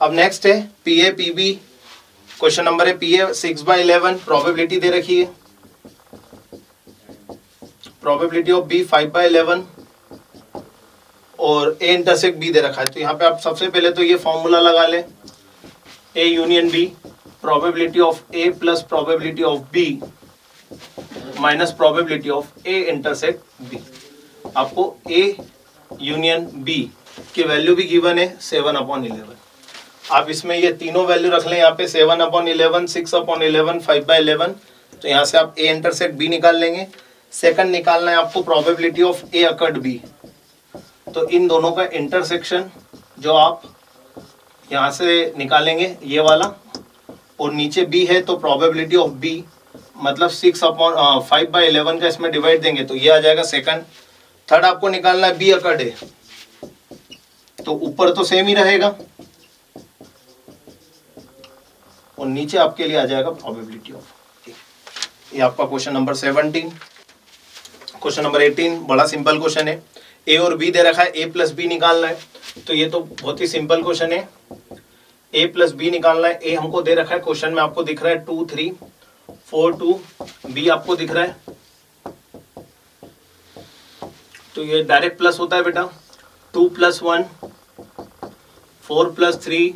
अब नेक्स्ट है P A P B. Question number है पी ए 6/11, प्रोबेबिलिटी दे रखी है। प्रोबेबिलिटी ऑफ बी 5/11 और ए इंटरसेक्ट बी दे रखा है। तो यहाँ पे आप सबसे पहले तो ये फॉर्मूला लगा लें, A union B, probability of A plus probability of B minus probability of A intersect B. आपको ए यूनियन बी की वैल्यू भी गिवन है 7/11। आप इसमें ये तीनों वैल्यू रख लें यहाँ पे 7/11, 6/11, 5/11। तो यहाँ से आप ए इंटरसेक्ट बी निकाल लेंगे। सेकंड निकालना है आपको probability of A occurred B. तो इन दोनों का इंटरसेक्शन जो आप यहाँ से निकालेंगे ये वाला, और नीचे बी है तो प्रोबेबिलिटी ऑफ बी मतलब 5/11 का इसमें डिवाइड देंगे तो ये आ जाएगा सेकंड। थर्ड आपको निकालना है बी अकर्ड है, तो ऊपर तो सेम ही रहेगा और नीचे आपके लिए आ जाएगा प्रोबेबिलिटी ऑफ। ये आपका क्वेश्चन नंबर 17। क्वेश्चन नंबर 18 बड़ा सिंपल क्वेश्चन है। ए और बी दे रखा है, ए प्लस बी निकालना है। तो ये तो बहुत ही सिंपल क्वेश्चन है, ए प्लस बी निकालना है। ए हमको दे रखा है क्वेश्चन में, आपको दिख रहा है 2 3 4 2, बी आपको दिख रहा है तो ये डायरेक्ट प्लस होता है बेटा। 2 + 1 4 प्लस 3,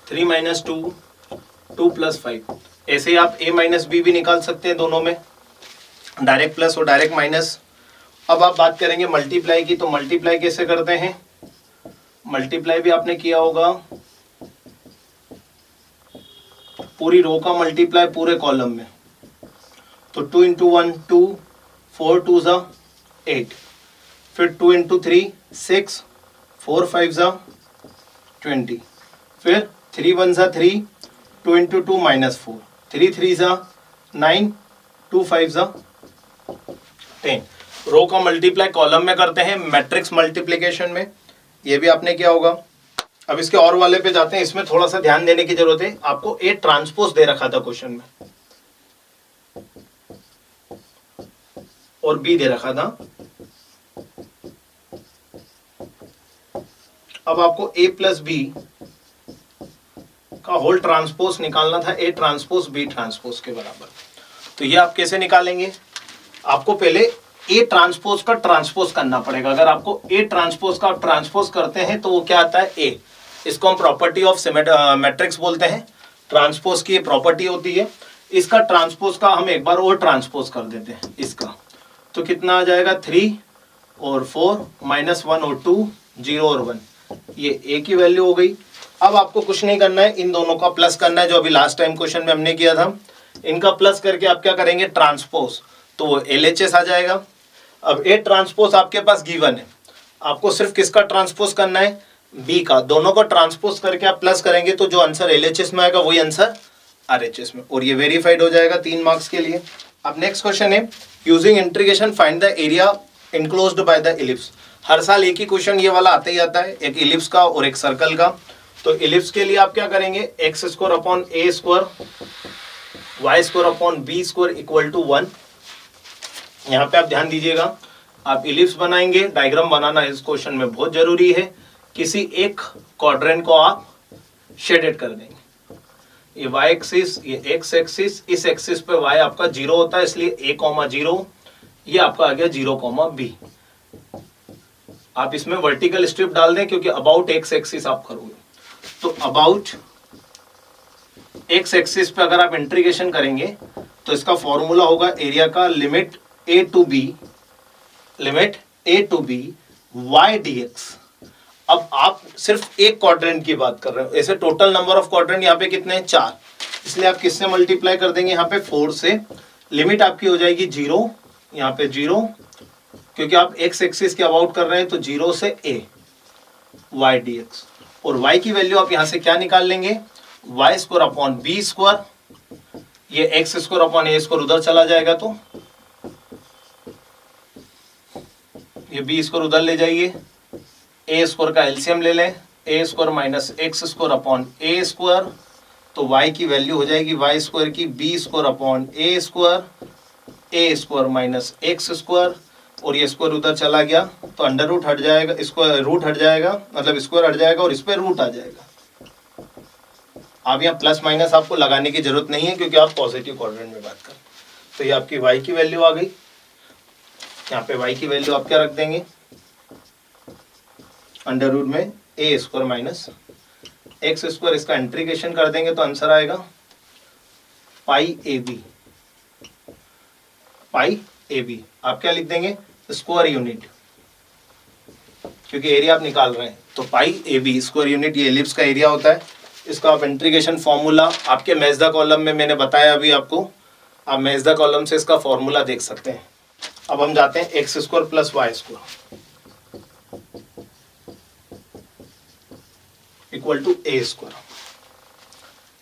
3 माइनस 2, 2 प्लस 5। ऐसे ही आप a माइनस बी भी निकाल सकते हैं दोनों में, डायरेक्ट प्लस और डायरेक्ट माइनस। अब आप बात करेंगे मल्टीप्लाई की, तो मल्टीप्लाई कैसे करते हैं? मल्टीप्लाई भी आपने किया होगा, पूरी रो का मल्टीप्लाई पूरे कॉलम में। तो 2 इंटू 1 2, 4 2 ज़ा 8, फिर 2 इंटू 3 6, 4 5 ज़ा 20, फिर 3 1 ज़ा 3, 2 इंटू 2 माइनस 4, 3 3 ज़ा 9, 2 5 ज़ा 10। रो का मल्टीप्लाई कॉलम में करते हैं, मैट्रिक्स मल्टीप्लिकेशन में, ये भी आपने किया होगा। अब इसके और वाले पे जाते हैं, इसमें थोड़ा सा ध्यान देने की जरूरत है। आपको ए ट्रांसपोज दे रखा था क्वेश्चन में और बी दे रखा था। अब आपको ए प्लस बी का होल ट्रांसपोज निकालना था, ए ट्रांसपोज बी ट्रांसपोज के बराबर। तो ये आप कैसे निकालेंगे? आपको पहले ए ट्रांसपोज का ट्रांसपोज करना पड़ेगा। अगर आपको ए ट्रांसपोज का ट्रांसपोज करते हैं तो वो क्या आता है? ए। इसको हम प्रॉपर्टी ऑफ मैट्रिक्स बोलते हैं। ट्रांसपोज की प्रॉपर्टी होती है। इसका ट्रांसपोज का हम एक बार और ट्रांसपोज कर देते हैं इसका, तो कितना आ जाएगा? 3 और 4 माइनस 1 और 2, 0 और 1, ये ए की वैल्यू हो गई। अब आपको कुछ नहीं करना है, इन दोनों का प्लस करना है, जो अभी लास्ट टाइम क्वेश्चन में हमने किया था। इनका प्लस करके आप क्या करेंगे? ट्रांसपोज, तो वो LHS आ जाएगा। अब ए ट्रांसपोज आपके पास गिवन है, आपको सिर्फ किसका ट्रांसपोज करना है? बी का। दोनों को ट्रांसपोज करके आप प्लस करेंगे तो जो आंसर LHS में आएगा वही आंसर RHS में, और ये वेरीफाइड हो जाएगा 3 मार्क्स के लिए। अब नेक्स्ट क्वेश्चन है, using integration find the area enclosed by the ellipse. हर साल एक ही क्वेश्चन ये वाला आता ही आता है, एक इलिप्स का और एक सर्कल का। तो इलिप्स के लिए आप क्या करेंगे? X square upon A square, y square upon b square equal to 1। यहाँ पे आप ध्यान दीजिएगा, आप इलिप्स बनाएंगे, डायग्राम बनाना इस क्वेश्चन में बहुत जरूरी है। किसी एक क्वाड्रेंट को आप शेडेड कर देंगे। ये y एक्सिस, ये x एक्सिस, इस एक्सिस पे y आपका 0 होता है, इसलिए a, 0, ये आपका आ गया 0, b। आप इसमें वर्टिकल स्ट्रिप डाल दें, क्योंकि अबाउट x एक्सिस आप करोगे। तो अबाउट x एक्सिस पे अगर आप इंटीग्रेशन करेंगे तो इसका फॉर्मूला होगा एरिया का, limit a to b y dx। अब आप सिर्फ एक क्वाड्रेंट की बात कर रहे हो, ऐसे टोटल नंबर ऑफ क्वाड्रेंट यहाँ पे कितने हैं? 4, इसलिए आप किससे मल्टीप्लाई कर देंगे? यहाँ पे 4 से। लिमिट आपकी हो जाएगी 0, यहाँ पे 0, क्योंकि आप x एक्सिस के अबाउट कर रहे हैं, तो 0 से a y dx। और y की वैल्यू आप यहाँ से क्या निकाल लेंगे? y square upon b square, ये x square upon a square उधर चला जाएगा, तो ये b स्क्वायर उधर ले जाइए, ए स्क्वायर का एलसीएम ले लें, A square minus x square upon A square, तो y की वैल्यू हो जाएगी y स्क्वायर की बी स्क्वायर अपॉन ए स्क्वायर माइनस एक्स स्क्वायर, और ये स्क्वायर उधर चला गया तो अंडर रूट हट जाएगा, स्क्वायर रूट हट जाएगा, मतलब स्क्वायर हट जाएगा और इस पर रूट आ जाएगा। अब यहाँ प्लस माइनस आपको लगाने की जरूरत नहीं है, क्योंकि आप पॉजिटिव क्वाड्रेंट में बात कर। तो ये आपकी y की वैल्यू आ गई। यहाँ पे y की वैल्यू आप क्या रख देंगे? अंडर रूट में ए स्क्वायर माइनस एक्स स्क्वायर, इसका इंटीग्रेशन कर देंगे तो आंसर आएगा पाई ए बी। आप क्या लिख देंगे? स्क्वायर यूनिट, क्योंकि एरिया आप निकाल रहे हैं, तो पाई ए बी स्क्वायर यूनिट, ये एलिप्स का एरिया होता है। इसका आप इंटीग्रेशन फॉर्मूला आपके मैच द कॉलम में मैंने बताया अभी आपको, आप मैच द कॉलम से इसका फॉर्मूला देख सकते हैं। अब हम जाते हैं x square plus y square equal to a square,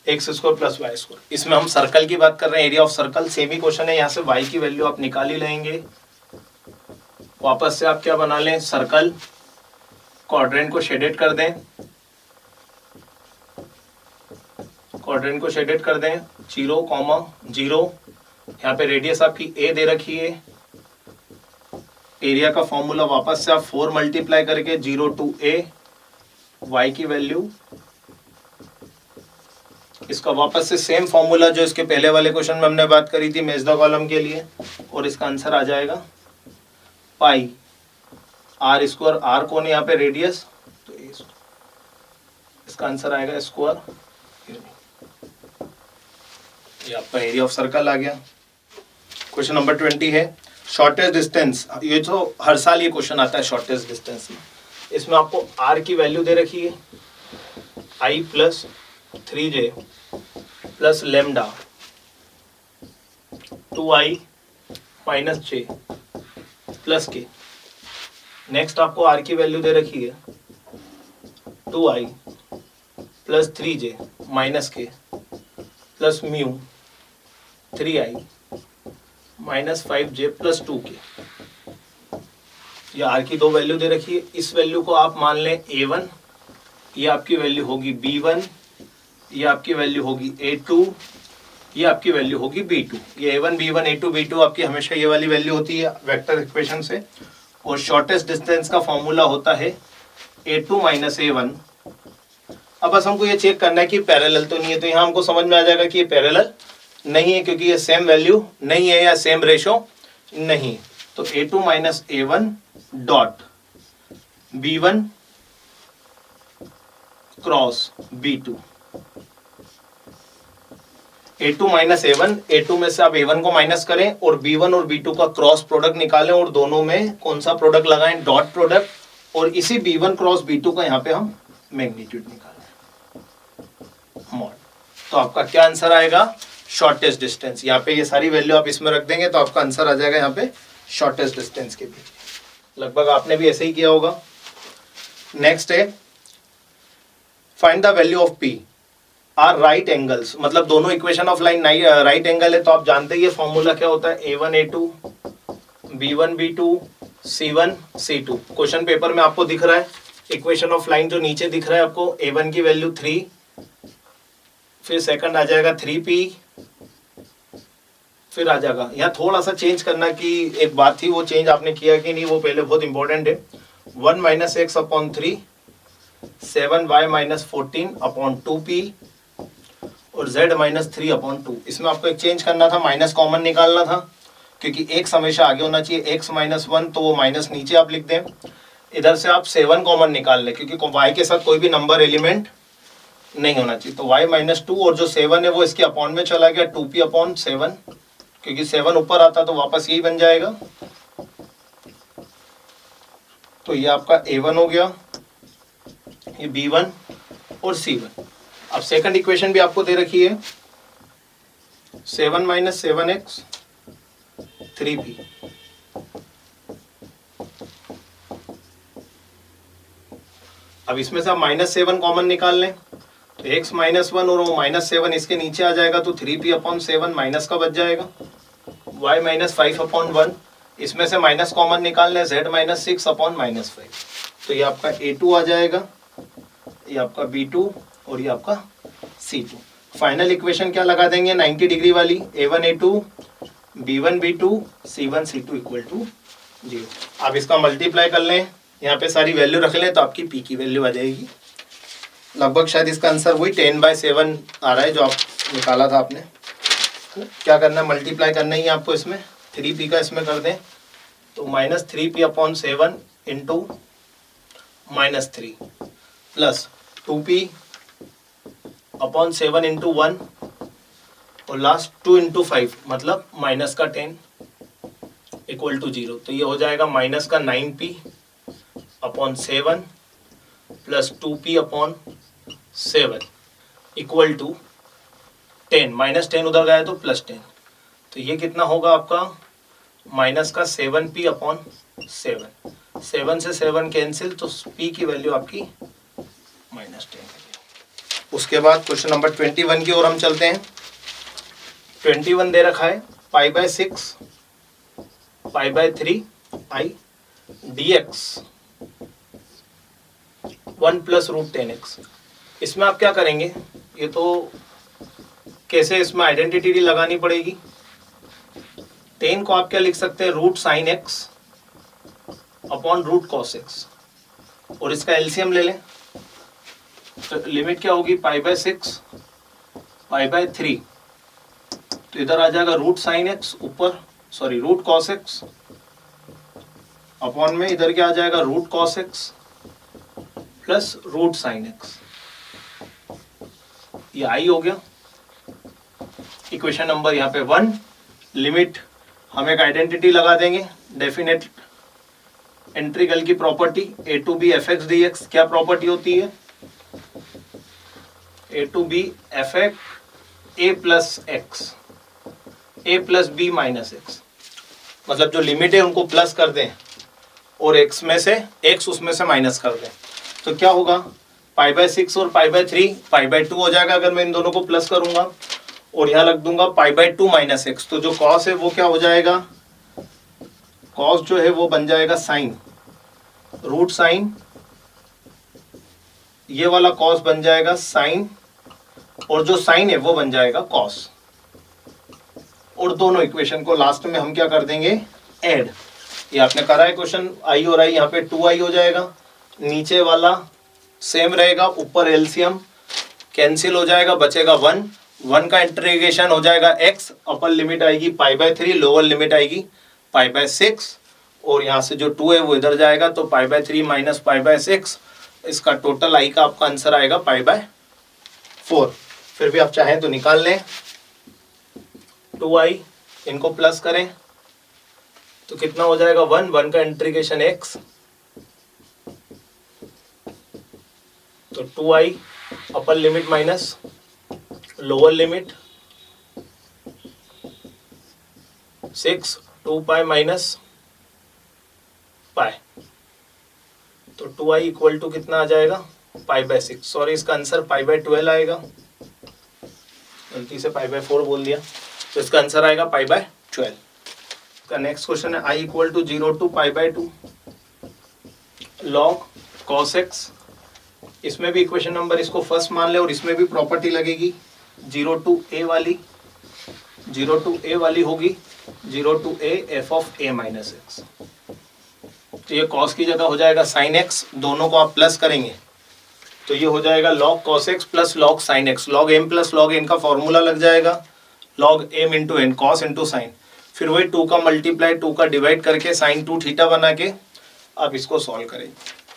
x square plus y square. इसमें हम सर्कल की बात कर रहे हैं, एरिया ऑफ सर्कल। सेम ही क्वेश्चन है, यहाँ से y की वैल्यू आप निकाल ही लेंगे। वापस से आप क्या बना लें? सर्कल, क्वाड्रेंट को शेडेड कर दें, 0, 0। यहाँ पे रेडियस आपकी a दे रखी है। एरिया का फॉर्मूला वापस से आप 4 मल्टीप्लाई करके 0 टू a, y की वैल्यू, इसका वापस से सेम फॉर्मूला जो इसके पहले वाले क्वेश्चन में हमने बात करी थी मैच द कॉलम के लिए, और इसका आंसर आ जाएगा पाई आर स्क्वायर, आर कौन है यहाँ पे? रेडियस, तो ए स्क्वायर। इसका आंसर आएगा स्क्वायर यूनिट। ये आपका एरिया ऑफ सर्कल आ गया। क्वेश्चन नंबर 20 है शॉर्टेस्ट डिस्टेंस। ये तो हर साल ये क्वेश्चन आता है शॉर्टेस्ट डिस्टेंस में। इसमें आपको आर की वैल्यू दे रखी है i plus 3j plus lambda 2i minus j plus k. Next आपको आर की वैल्यू दे रखी है 2i plus 3j minus k plus mu 3i minus 5j plus 2k। ये आर की दो वैल्यू दे रखी है। इस वैल्यू को आप मान लें a1, ये आपकी वैल्यू होगी b1, ये आपकी वैल्यू होगी a2, ये आपकी वैल्यू होगी b2। ये a1 b1 a2 b2 आपकी हमेशा ये वाली वैल्यू होती है वेक्टर इक्वेशन से। और शॉर्टेस्ट डिस्टेंस का फॉर्मूला होता है a2 माइनस a1। अब बस हमको ये चेक करना है कि पैरेलल तो नहीं है, तो यहाँ हमको समझ में आ जाएगा कि ये पैरेलल नहीं है क्योंकि ये सेम वैल्यू नहीं है या सेम रेशो नहीं। तो a2 minus a1 dot b1 cross b2। a2 minus a1, a2 में से आप a1 को माइनस करें और b1 और b2 का क्रॉस प्रोडक्ट निकालें और दोनों में कौन सा प्रोडक्ट लगाएं, डॉट प्रोडक्ट। और इसी b1 क्रॉस b2 का यहाँ पे हम मैग्नीट्यूड निकालें मॉड। तो आपका क्या आंसर आएगा शॉर्टेस्ट डिस्टेंस। यहाँ पे ये सारी वैल्यू आप इसमें रख देंगे तो आपका आंसर आ जाएगा यहाँ पे शॉर्टेस्ट डिस्टेंस के बीच। लगभग आपने भी ऐसे ही किया होगा। नेक्स्ट है find the value of p are right angles. मतलब दोनों equation of line right angle है तो आप जानते ही ये फॉर्मूला क्या होता है a1 a2 b1 b2 c1 c2। Question paper में आपको दिख रहा है इक्वेशन ऑफ लाइन जो नीचे दिख रहा है आपको a1 की वैल्यू 3, फिर सेकंड आ जाएगा 3p, फिर आ जाएगा। यहाँ थोड़ा सा चेंज करना की एक बात थी, वो चेंज आपने किया कि नहीं वो पहले बहुत इंपॉर्टेंट है। 1 minus x upon 3 7y minus 14 upon 2p और z माइनस 3 अपॉन 2। इसमें आपको एक चेंज करना था, माइनस कॉमन निकालना था क्योंकि x हमेशा आगे होना चाहिए। x माइनस 1 तो वो माइनस नीचे आप लिख दें। इधर से आप 7 कॉमन निकाल लें क्योंकि y के साथ कोई भी नंबर एलिमेंट नहीं होना चाहिए। तो y माइनस 2 और जो 7 है वो इसके अपॉन में चला गया 2p अपॉन 7, क्योंकि 7 ऊपर आता तो वापस यही बन जाएगा। तो ये आपका a1 हो गया, ये b1 और c1। अब सेकंड इक्वेशन भी आपको दे रखी है 7 माइनस 7x 3p। अब इसमें से आप माइनस 7 कॉमन निकाल लें तो x माइनस 1 और वो माइनस 7 इसके नीचे आ जाएगा तो 3p अपॉन 7 माइनस का बच जाएगा। y माइनस 5 अपॉन 1, इसमें से माइनस कॉमन निकाल लें z माइनस 6 अपॉन माइनस 5। तो ये आपका a2 आ जाएगा, ये आपका b2 और ये आपका c2। फाइनल इक्वेशन क्या लगा देंगे 90 डिग्री वाली, a1 a2 b1 b2 c1 c2 equal to 0। आप इसका मल्टीप्लाई कर लें, यहाँ पे सारी वैल्यू रख लें तो आपकी p की वैल्यू आ जाएगी। लगभग शायद इसका आंसर वही 10/7 आ रहा है जो आप निकाला था आपने। क्या करना है, मल्टीप्लाई करना ही है आपको। इसमें 3p का इसमें कर दें तो minus 3p upon 7 into minus 3 plus 2p upon 7 into 1 और लास्ट 2 इंटू 5 मतलब माइनस का 10 इक्वल टू 0। तो ये हो जाएगा माइनस का 9p upon 7 plus 2p upon 7 equal to 10। Minus 10 उधर गया तो प्लस 10। तो ये कितना होगा आपका माइनस का 7p अपॉन 7। 7 से 7 कैंसिल तो p की वैल्यू आपकी माइनस 10। उसके बाद क्वेश्चन नंबर 21 की ओर हम चलते हैं। 21 दे रखा है π/6 π/3 i dx 1 plus root 10x। इसमें आप क्या करेंगे, ये तो कैसे इसमें आइडेंटिटी लगानी पड़ेगी। 10 को आप क्या लिख सकते हैं root sine x upon root cos x और इसका एलसीएम ले लें तो लिमिट क्या होगी π/6 π/3। तो इधर आ जाएगा रूट साइन x ऊपर sorry root cos x upon में इधर क्या आ जाएगा root cos x plus root sine x। ये आई हो गया। इक्वेशन नंबर यहाँ पे 1। लिमिट हम एक आइडेंटिटी लगा देंगे, डेफिनेट इंटीग्रल की property A to B F X D X. क्या प्रॉपर्टी होती है? A to B F X A plus X, A plus B minus X. मतलब जो लिमिट है उनको प्लस कर दें और एक्स में से एक्स उसमें से माइनस कर दें, तो क्या होगा? पाई बाय 6 और पाई बाय 3 पाई बाय 2 हो जाएगा अगर मैं इन दोनों को प्लस करूंगा, और यहाँ रख दूंगा पाई बाय 2 माइनस एक्स। तो जो कॉस है वो क्या हो जाएगा? कॉस जो है वो बन जाएगा साइन, रूट साइन, ये वाला कॉस बन जाएगा साइन, और जो साइन है वो बन जाएगा कॉस। और दोनों इक्वेशन को लास्ट में हम क्या कर देंगे? ऐड। ये आपने करा है क्वेश्चन, आई और आई यहाँ पे 2i हो जाएगा, नीचे वाला सेम रहेगा, ऊपर एलसीएम कैंसिल हो जाएगा, बचेगा 1। 1 का इंटीग्रेशन हो जाएगा x, अपर लिमिट आएगी पाई बाय 3, लोअर लिमिट आएगी पाई बाय 6, और यहाँ से जो 2 है वो इधर जाएगा, तो pi by 3 minus pi by 6, इसका टोटल आई का आपका आंसर आएगा पाई बाय 4। फिर भी आप चाहें तो निकाल लें, 2i इनको प्लस करें तो कितना हो जाएगा? 1। 1 का इंटीग्रेशन x, तो 2i upper limit minus lower limit 6, 2 pi minus pi, तो 2i इक्वल टू कितना आ जाएगा? Pi by 6। सॉरी, इसका आंसर पाई बाय 12 आएगा, गलती से पाई बाय 4 बोल दिया, तो इसका आंसर आएगा पाई बाय 12। इसका नेक्स्ट क्वेश्चन है i equal to 0 to pi by 2 log cos x. इसमें भी इक्वेशन नंबर इसको फर्स्ट मान ले, और इसमें भी प्रॉपर्टी लगेगी 0 टू a वाली, 0 टू a वाली होगी 0 to a f of a minus x. तो ये कॉस की जगह हो जाएगा साइन एक्स, दोनों को आप प्लस करेंगे तो ये हो जाएगा log cos x plus log sine x. Log m plus log n का फॉर्मूला लग जाएगा, log m into n, cos into sine, फिर वही 2 का मल्टीप्लाई 2 का डिवाइड करके साइन 2 थीटा बना के आप इसको सॉल्व करेंगे,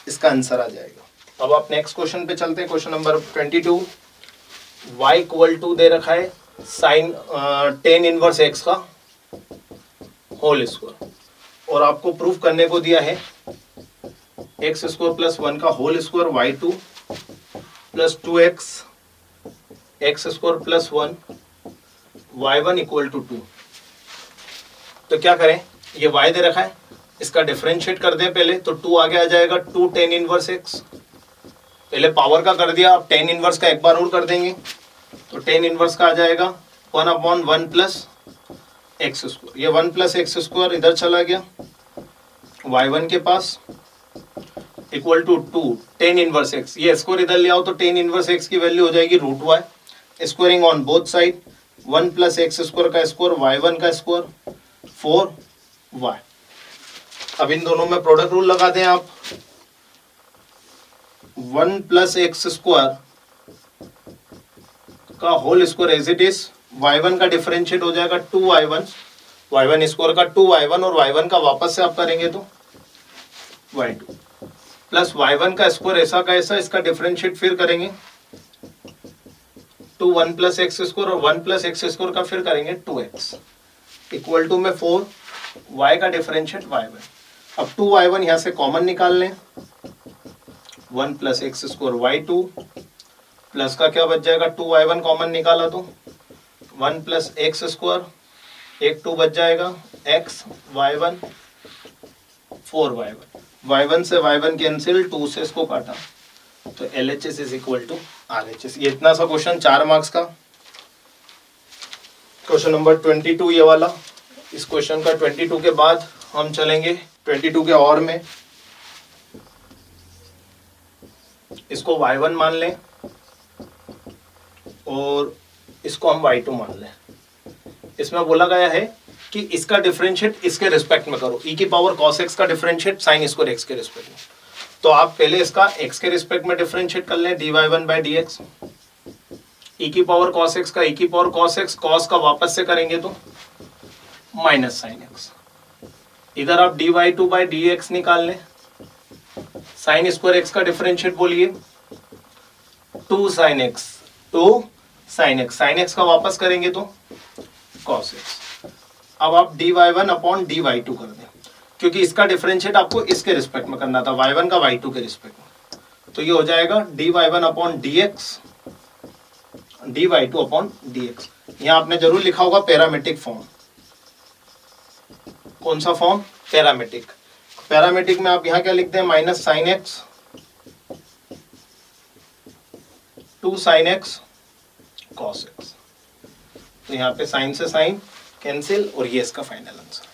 इसका आंसर आ जाएगा। अब आप नेक्स्ट क्वेश्चन पे चलते हैं, question number 22। y equal to दे रखा है साइन टेन इनवर्स एक्स का होल स्क्वायर, और आपको प्रूफ करने को दिया है एक्स स्क्वायर प्लस 1 का whole square y2 plus 2x x square plus 1 y1 equal to 2। तो क्या करें? ये y दे रखा है, इसका डिफरेंशिएट कर दें पहले, तो 2 आगे आ जाएगा 2 टेन इनवर्स एक्स। पहले पावर का कर दिया, अब टेन इनवर्स का एक बार और कर देंगे, तो टेन इनवर्स का आ जाएगा 1/1 प्लस एक्स स्क्वायर। ये 1 प्लस एक्स स्क्वायर इधर चला गया y1 के पास, equal to 2 tan inverse X. ये स्क्वायर इधर ले आओ तो टेन इनवर्स एक्स की वैल्यू हो जाएगी root y, squaring on both side, 1 plus x square का स्क्वायर y1 का स्क्वायर 4y। अब इन दोनों में प्रोडक्ट रूल लगा दें आप, 1 प्लस एक्स स्क्वायर का whole square as it is, y1 का डिफरेंशिएट हो जाएगा 2y1, y1 स्क्वायर का 2y1, और y1 का वापस से आप करेंगे तो y2 प्लस y1 का स्क्वायर ऐसा का ऐसा, इसका डिफरेंशिएट फिर करेंगे 2 1 प्लस एक्स स्क्वायर, और 1 प्लस एक्स स्क्वायर का फिर करेंगे 2x इक्वल टू में 4, y का डिफरेंशिएट y1। अब 2y1 यहाँ से कॉमन निकाल लें, 1 plus x square y2 plus का क्या बच जाएगा, 2y1 कॉमन निकाला तो 1 प्लस एक्स स्क्वायर, एक 2 बच जाएगा x y1 4y1, y1 से y1 कैंसिल, 2 से इसको काटा, तो LHS is equal to RHS। ये इतना सा क्वेश्चन 4 मार्क्स का। क्वेश्चन नंबर 22 ये वाला। इस क्वेश्चन का 22 के बाद हम चलेंगे 22 के और में, इसको y1 मान लें और इसको हम y2 मान लें। इसमें बोला गया है कि इसका डिफरेंशिएट इसके रिस्पेक्ट में करो, e की पावर cos x का डिफरेंशिएट sin स्क्वायर x के रिस्पेक्ट में। तो आप पहले इसका x के रिस्पेक्ट में डिफरेंशिएट कर लें, dy1 बाई dx, e की पावर cos x का e की पावर cos x, cos का वापस से करेंगे तो माइनस sin x। इधर आप dy2 बाई dx निकाल लें, sin स्क्वायर x का डिफरेंशिएट बोलिए 2 sin x, 2 साइन एक्स का वापस करेंगे तो कॉस एक्स। अब आप dy1 अपॉन dy2 कर दें, क्योंकि इसका डिफरेंशिएट आपको इसके रिस्पेक्ट में करना था, y1 का y2 के रिस्पेक्ट में। तो ये हो जाएगा dy1 upon dx, dy2 upon dx। यहाँ आपने जरूर लिखा होगा पैरामेट्रिक फॉर्म। कौन सा फॉर्म? पैरामेट्रिक। पैरामेट्रिक में आप यहाँ क्या लिखते हैं? Minus sine x two sine x cos x. तो यहाँ पे साइन से साइन कैंसिल और ये इसका फाइनल आंसर।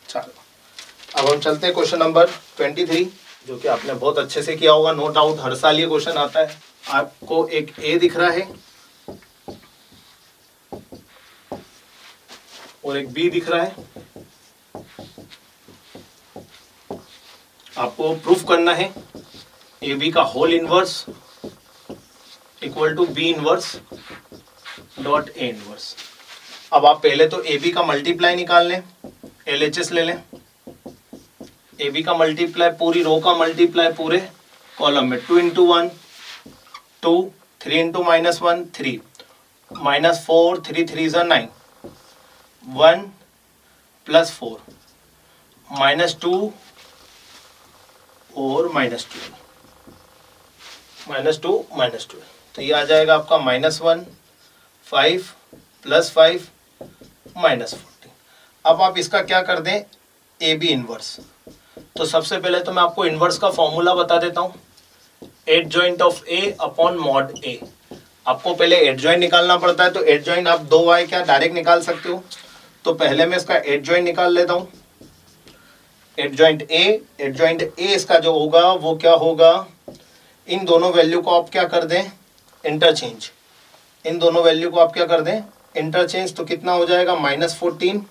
चलो अब हम चलते हैं क्वेश्चन नंबर 23, जो कि आपने बहुत अच्छे से किया होगा, नो डाउट, हर साल ये क्वेश्चन आता है। आपको एक ए दिख रहा है और एक बी दिख रहा है। आपको प्रूफ करना है ए बी का whole inverse equal to B inverse dot A inverse. अब आप पहले तो ए बी का मल्टीप्लाई निकाल लें, LHS ले लें। ए बी का मल्टीप्लाई पूरी रो का मल्टीप्लाई पूरे कॉलम में, 2 इंटू 1 2, 3 इंटू -1 3, -4 3 3 is 9, 1 प्लस 4 -2 और -2 -2 तो ये आ जाएगा आपका -1 5 प्लस 5 -40। अब आप इसका क्या कर दें? A B inverse. तो सबसे पहले तो मैं आपको इनवर्स का फॉर्मूला बता देता हूँ, adjoint of A upon mod A. आपको पहले एडजॉइंट निकालना पड़ता है, तो एडजॉइंट आप 2y क्या डायरेक्ट निकाल सकते हो। तो पहले मैं इसका एडजॉइंट निकाल लेता हूँ। एडजॉइंट ए इसका जो होगा वो क्या होगा? इन दोनों वैल्यू को आप क्या कर दें? इंटरचेंज। इन दोनों वैल्यू को आप क्या कर दें? इंटरचेंज। तो कितना हो जाएगा? -14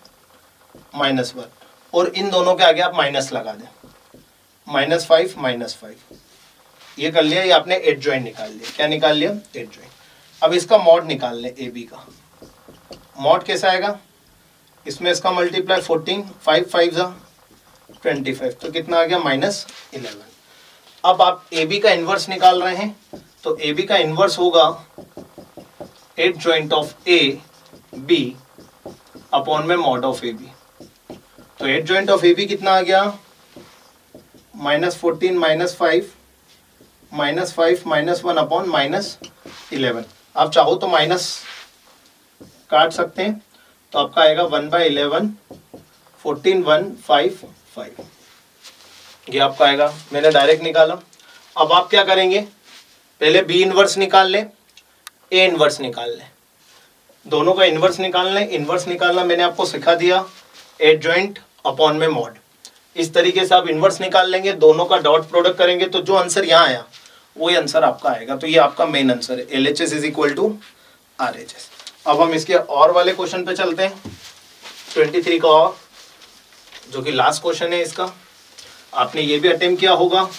-1, और इन दोनों के आगे आप माइनस लगा दें, -5 -5। ये कर लिया, ये आपने एडजॉइंट निकाल लिया। क्या निकाल लिया? एडजॉइंट। अब इसका मॉड निकाल लें ए बी का। मॉड कैसा आएगा? इसमें इसका मल्टीप्लाई 14, 5 5 जा 25, तो कितना आ गया? -11। अब आप ए बी का इन्वर्स निकाल रहे हैं, तो ए बी का इन्वर्स होगा adjoint of A B upon में मॉड ऑफ ए बी। तो एडजॉइंट ऑफ ए बी कितना आ गया? -14 -5 -5 -1 अपॉन -11। आप चाहो तो माइनस काट सकते हैं, तो आपका आएगा 1/11 14 1 5 5। ये आपका आएगा, मैंने डायरेक्ट निकाला। अब आप क्या करेंगे? पहले बी इनवर्स निकाल लें, ए इनवर्स निकाल लें, दोनों का इनवर्स निकाल लें। इनवर्स निकालना मैंने आपको सिखा दिया, एडजॉइंट अपॉन में मॉड। इस तरीके से आप इनवर्स निकाल लेंगे, दोनों का डॉट प्रोडक्ट करेंगे, तो जो आंसर यहाँ आया वही आंसर आपका आएगा। तो ये आपका मेन आंसर है, LHS is equal to RHS। अब हम इसके और वाले क्वेश्चन पे चलते हैं, 23 का और, जो कि लास्ट क्वेश्चन है इसका। आपने ये भी अटेम्प्ट किया होगा,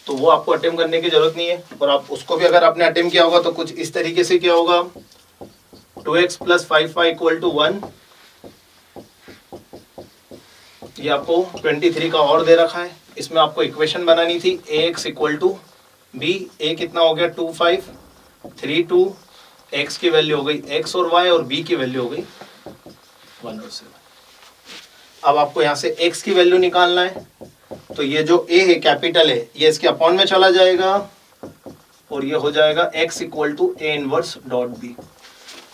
तो वो आपको अटेम्प्ट करने की जरूरत नहीं है, और आप उसको भी अगर आपने अटेम्प्ट किया होगा तो कुछ इस तरीके से किया होगा, 2x + 5y = 1। ये आपको 23 का और दे रखा है। इसमें आपको इक्वेशन बनानी थी, ax = b। a कितना हो गया? 2 5 3 2। x की वैल्यू हो गई x और y, और b की वैल्यू हो गई 1 और 7। अब आपको यहाँ से x की वैल्यू निकालना है, तो ये जो a है कैपिटल है, ये इसके अपॉन में चला जाएगा, और ये हो जाएगा x = a inverse dot b।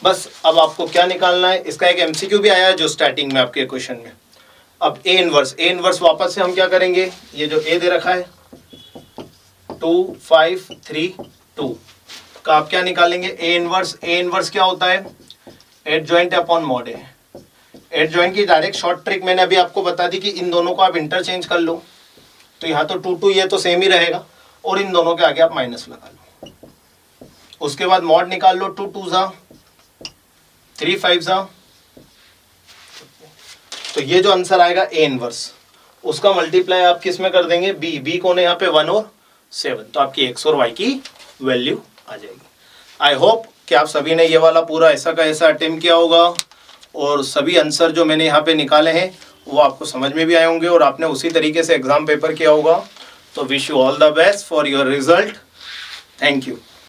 बस अब आपको क्या निकालना है? इसका एक MCQ भी आया है जो स्टार्टिंग में आपके क्वेश्चन में। अब a इनवर्स वापस से हम क्या करेंगे? ये जो a दे रखा है 2 5 3 2 का आप क्या निकालेंगे? a इनवर्स क्या होता है? एडजॉइंट अपॉन मॉड है। एडजॉइंट की डायरेक्ट शॉर्ट ट्रिक मैंने अभी आपको बता दी कि इन दोनों को आप इंटरचेंज कर लो, तो यहाँ तो 2 2 ये तो सेम ही रहेगा, और इन दोनों के आगे आप माइनस लगा लो। उसके बाद मॉड निकाल लो, 2 2 जा 3 5 जा, तो ये जो आंसर आएगा a इनवर्स, उसका मल्टीप्लाई आप किस में कर देंगे? b कौन है यहाँ पे? 1 और 7। तो आपकी x और y की वैल्यू आ जाएगी। आई होप कि आप सभी ने ये वाला पूरा ऐसा का ऐसा अटेम्प्ट किया होगा, और सभी आंसर जो मैंने यहाँ पे निकाले हैं वो आपको समझ में भी आए होंगे, और आपने उसी तरीके से एग्जाम पेपर किया होगा। तो wish you all the best for your result. Thank you.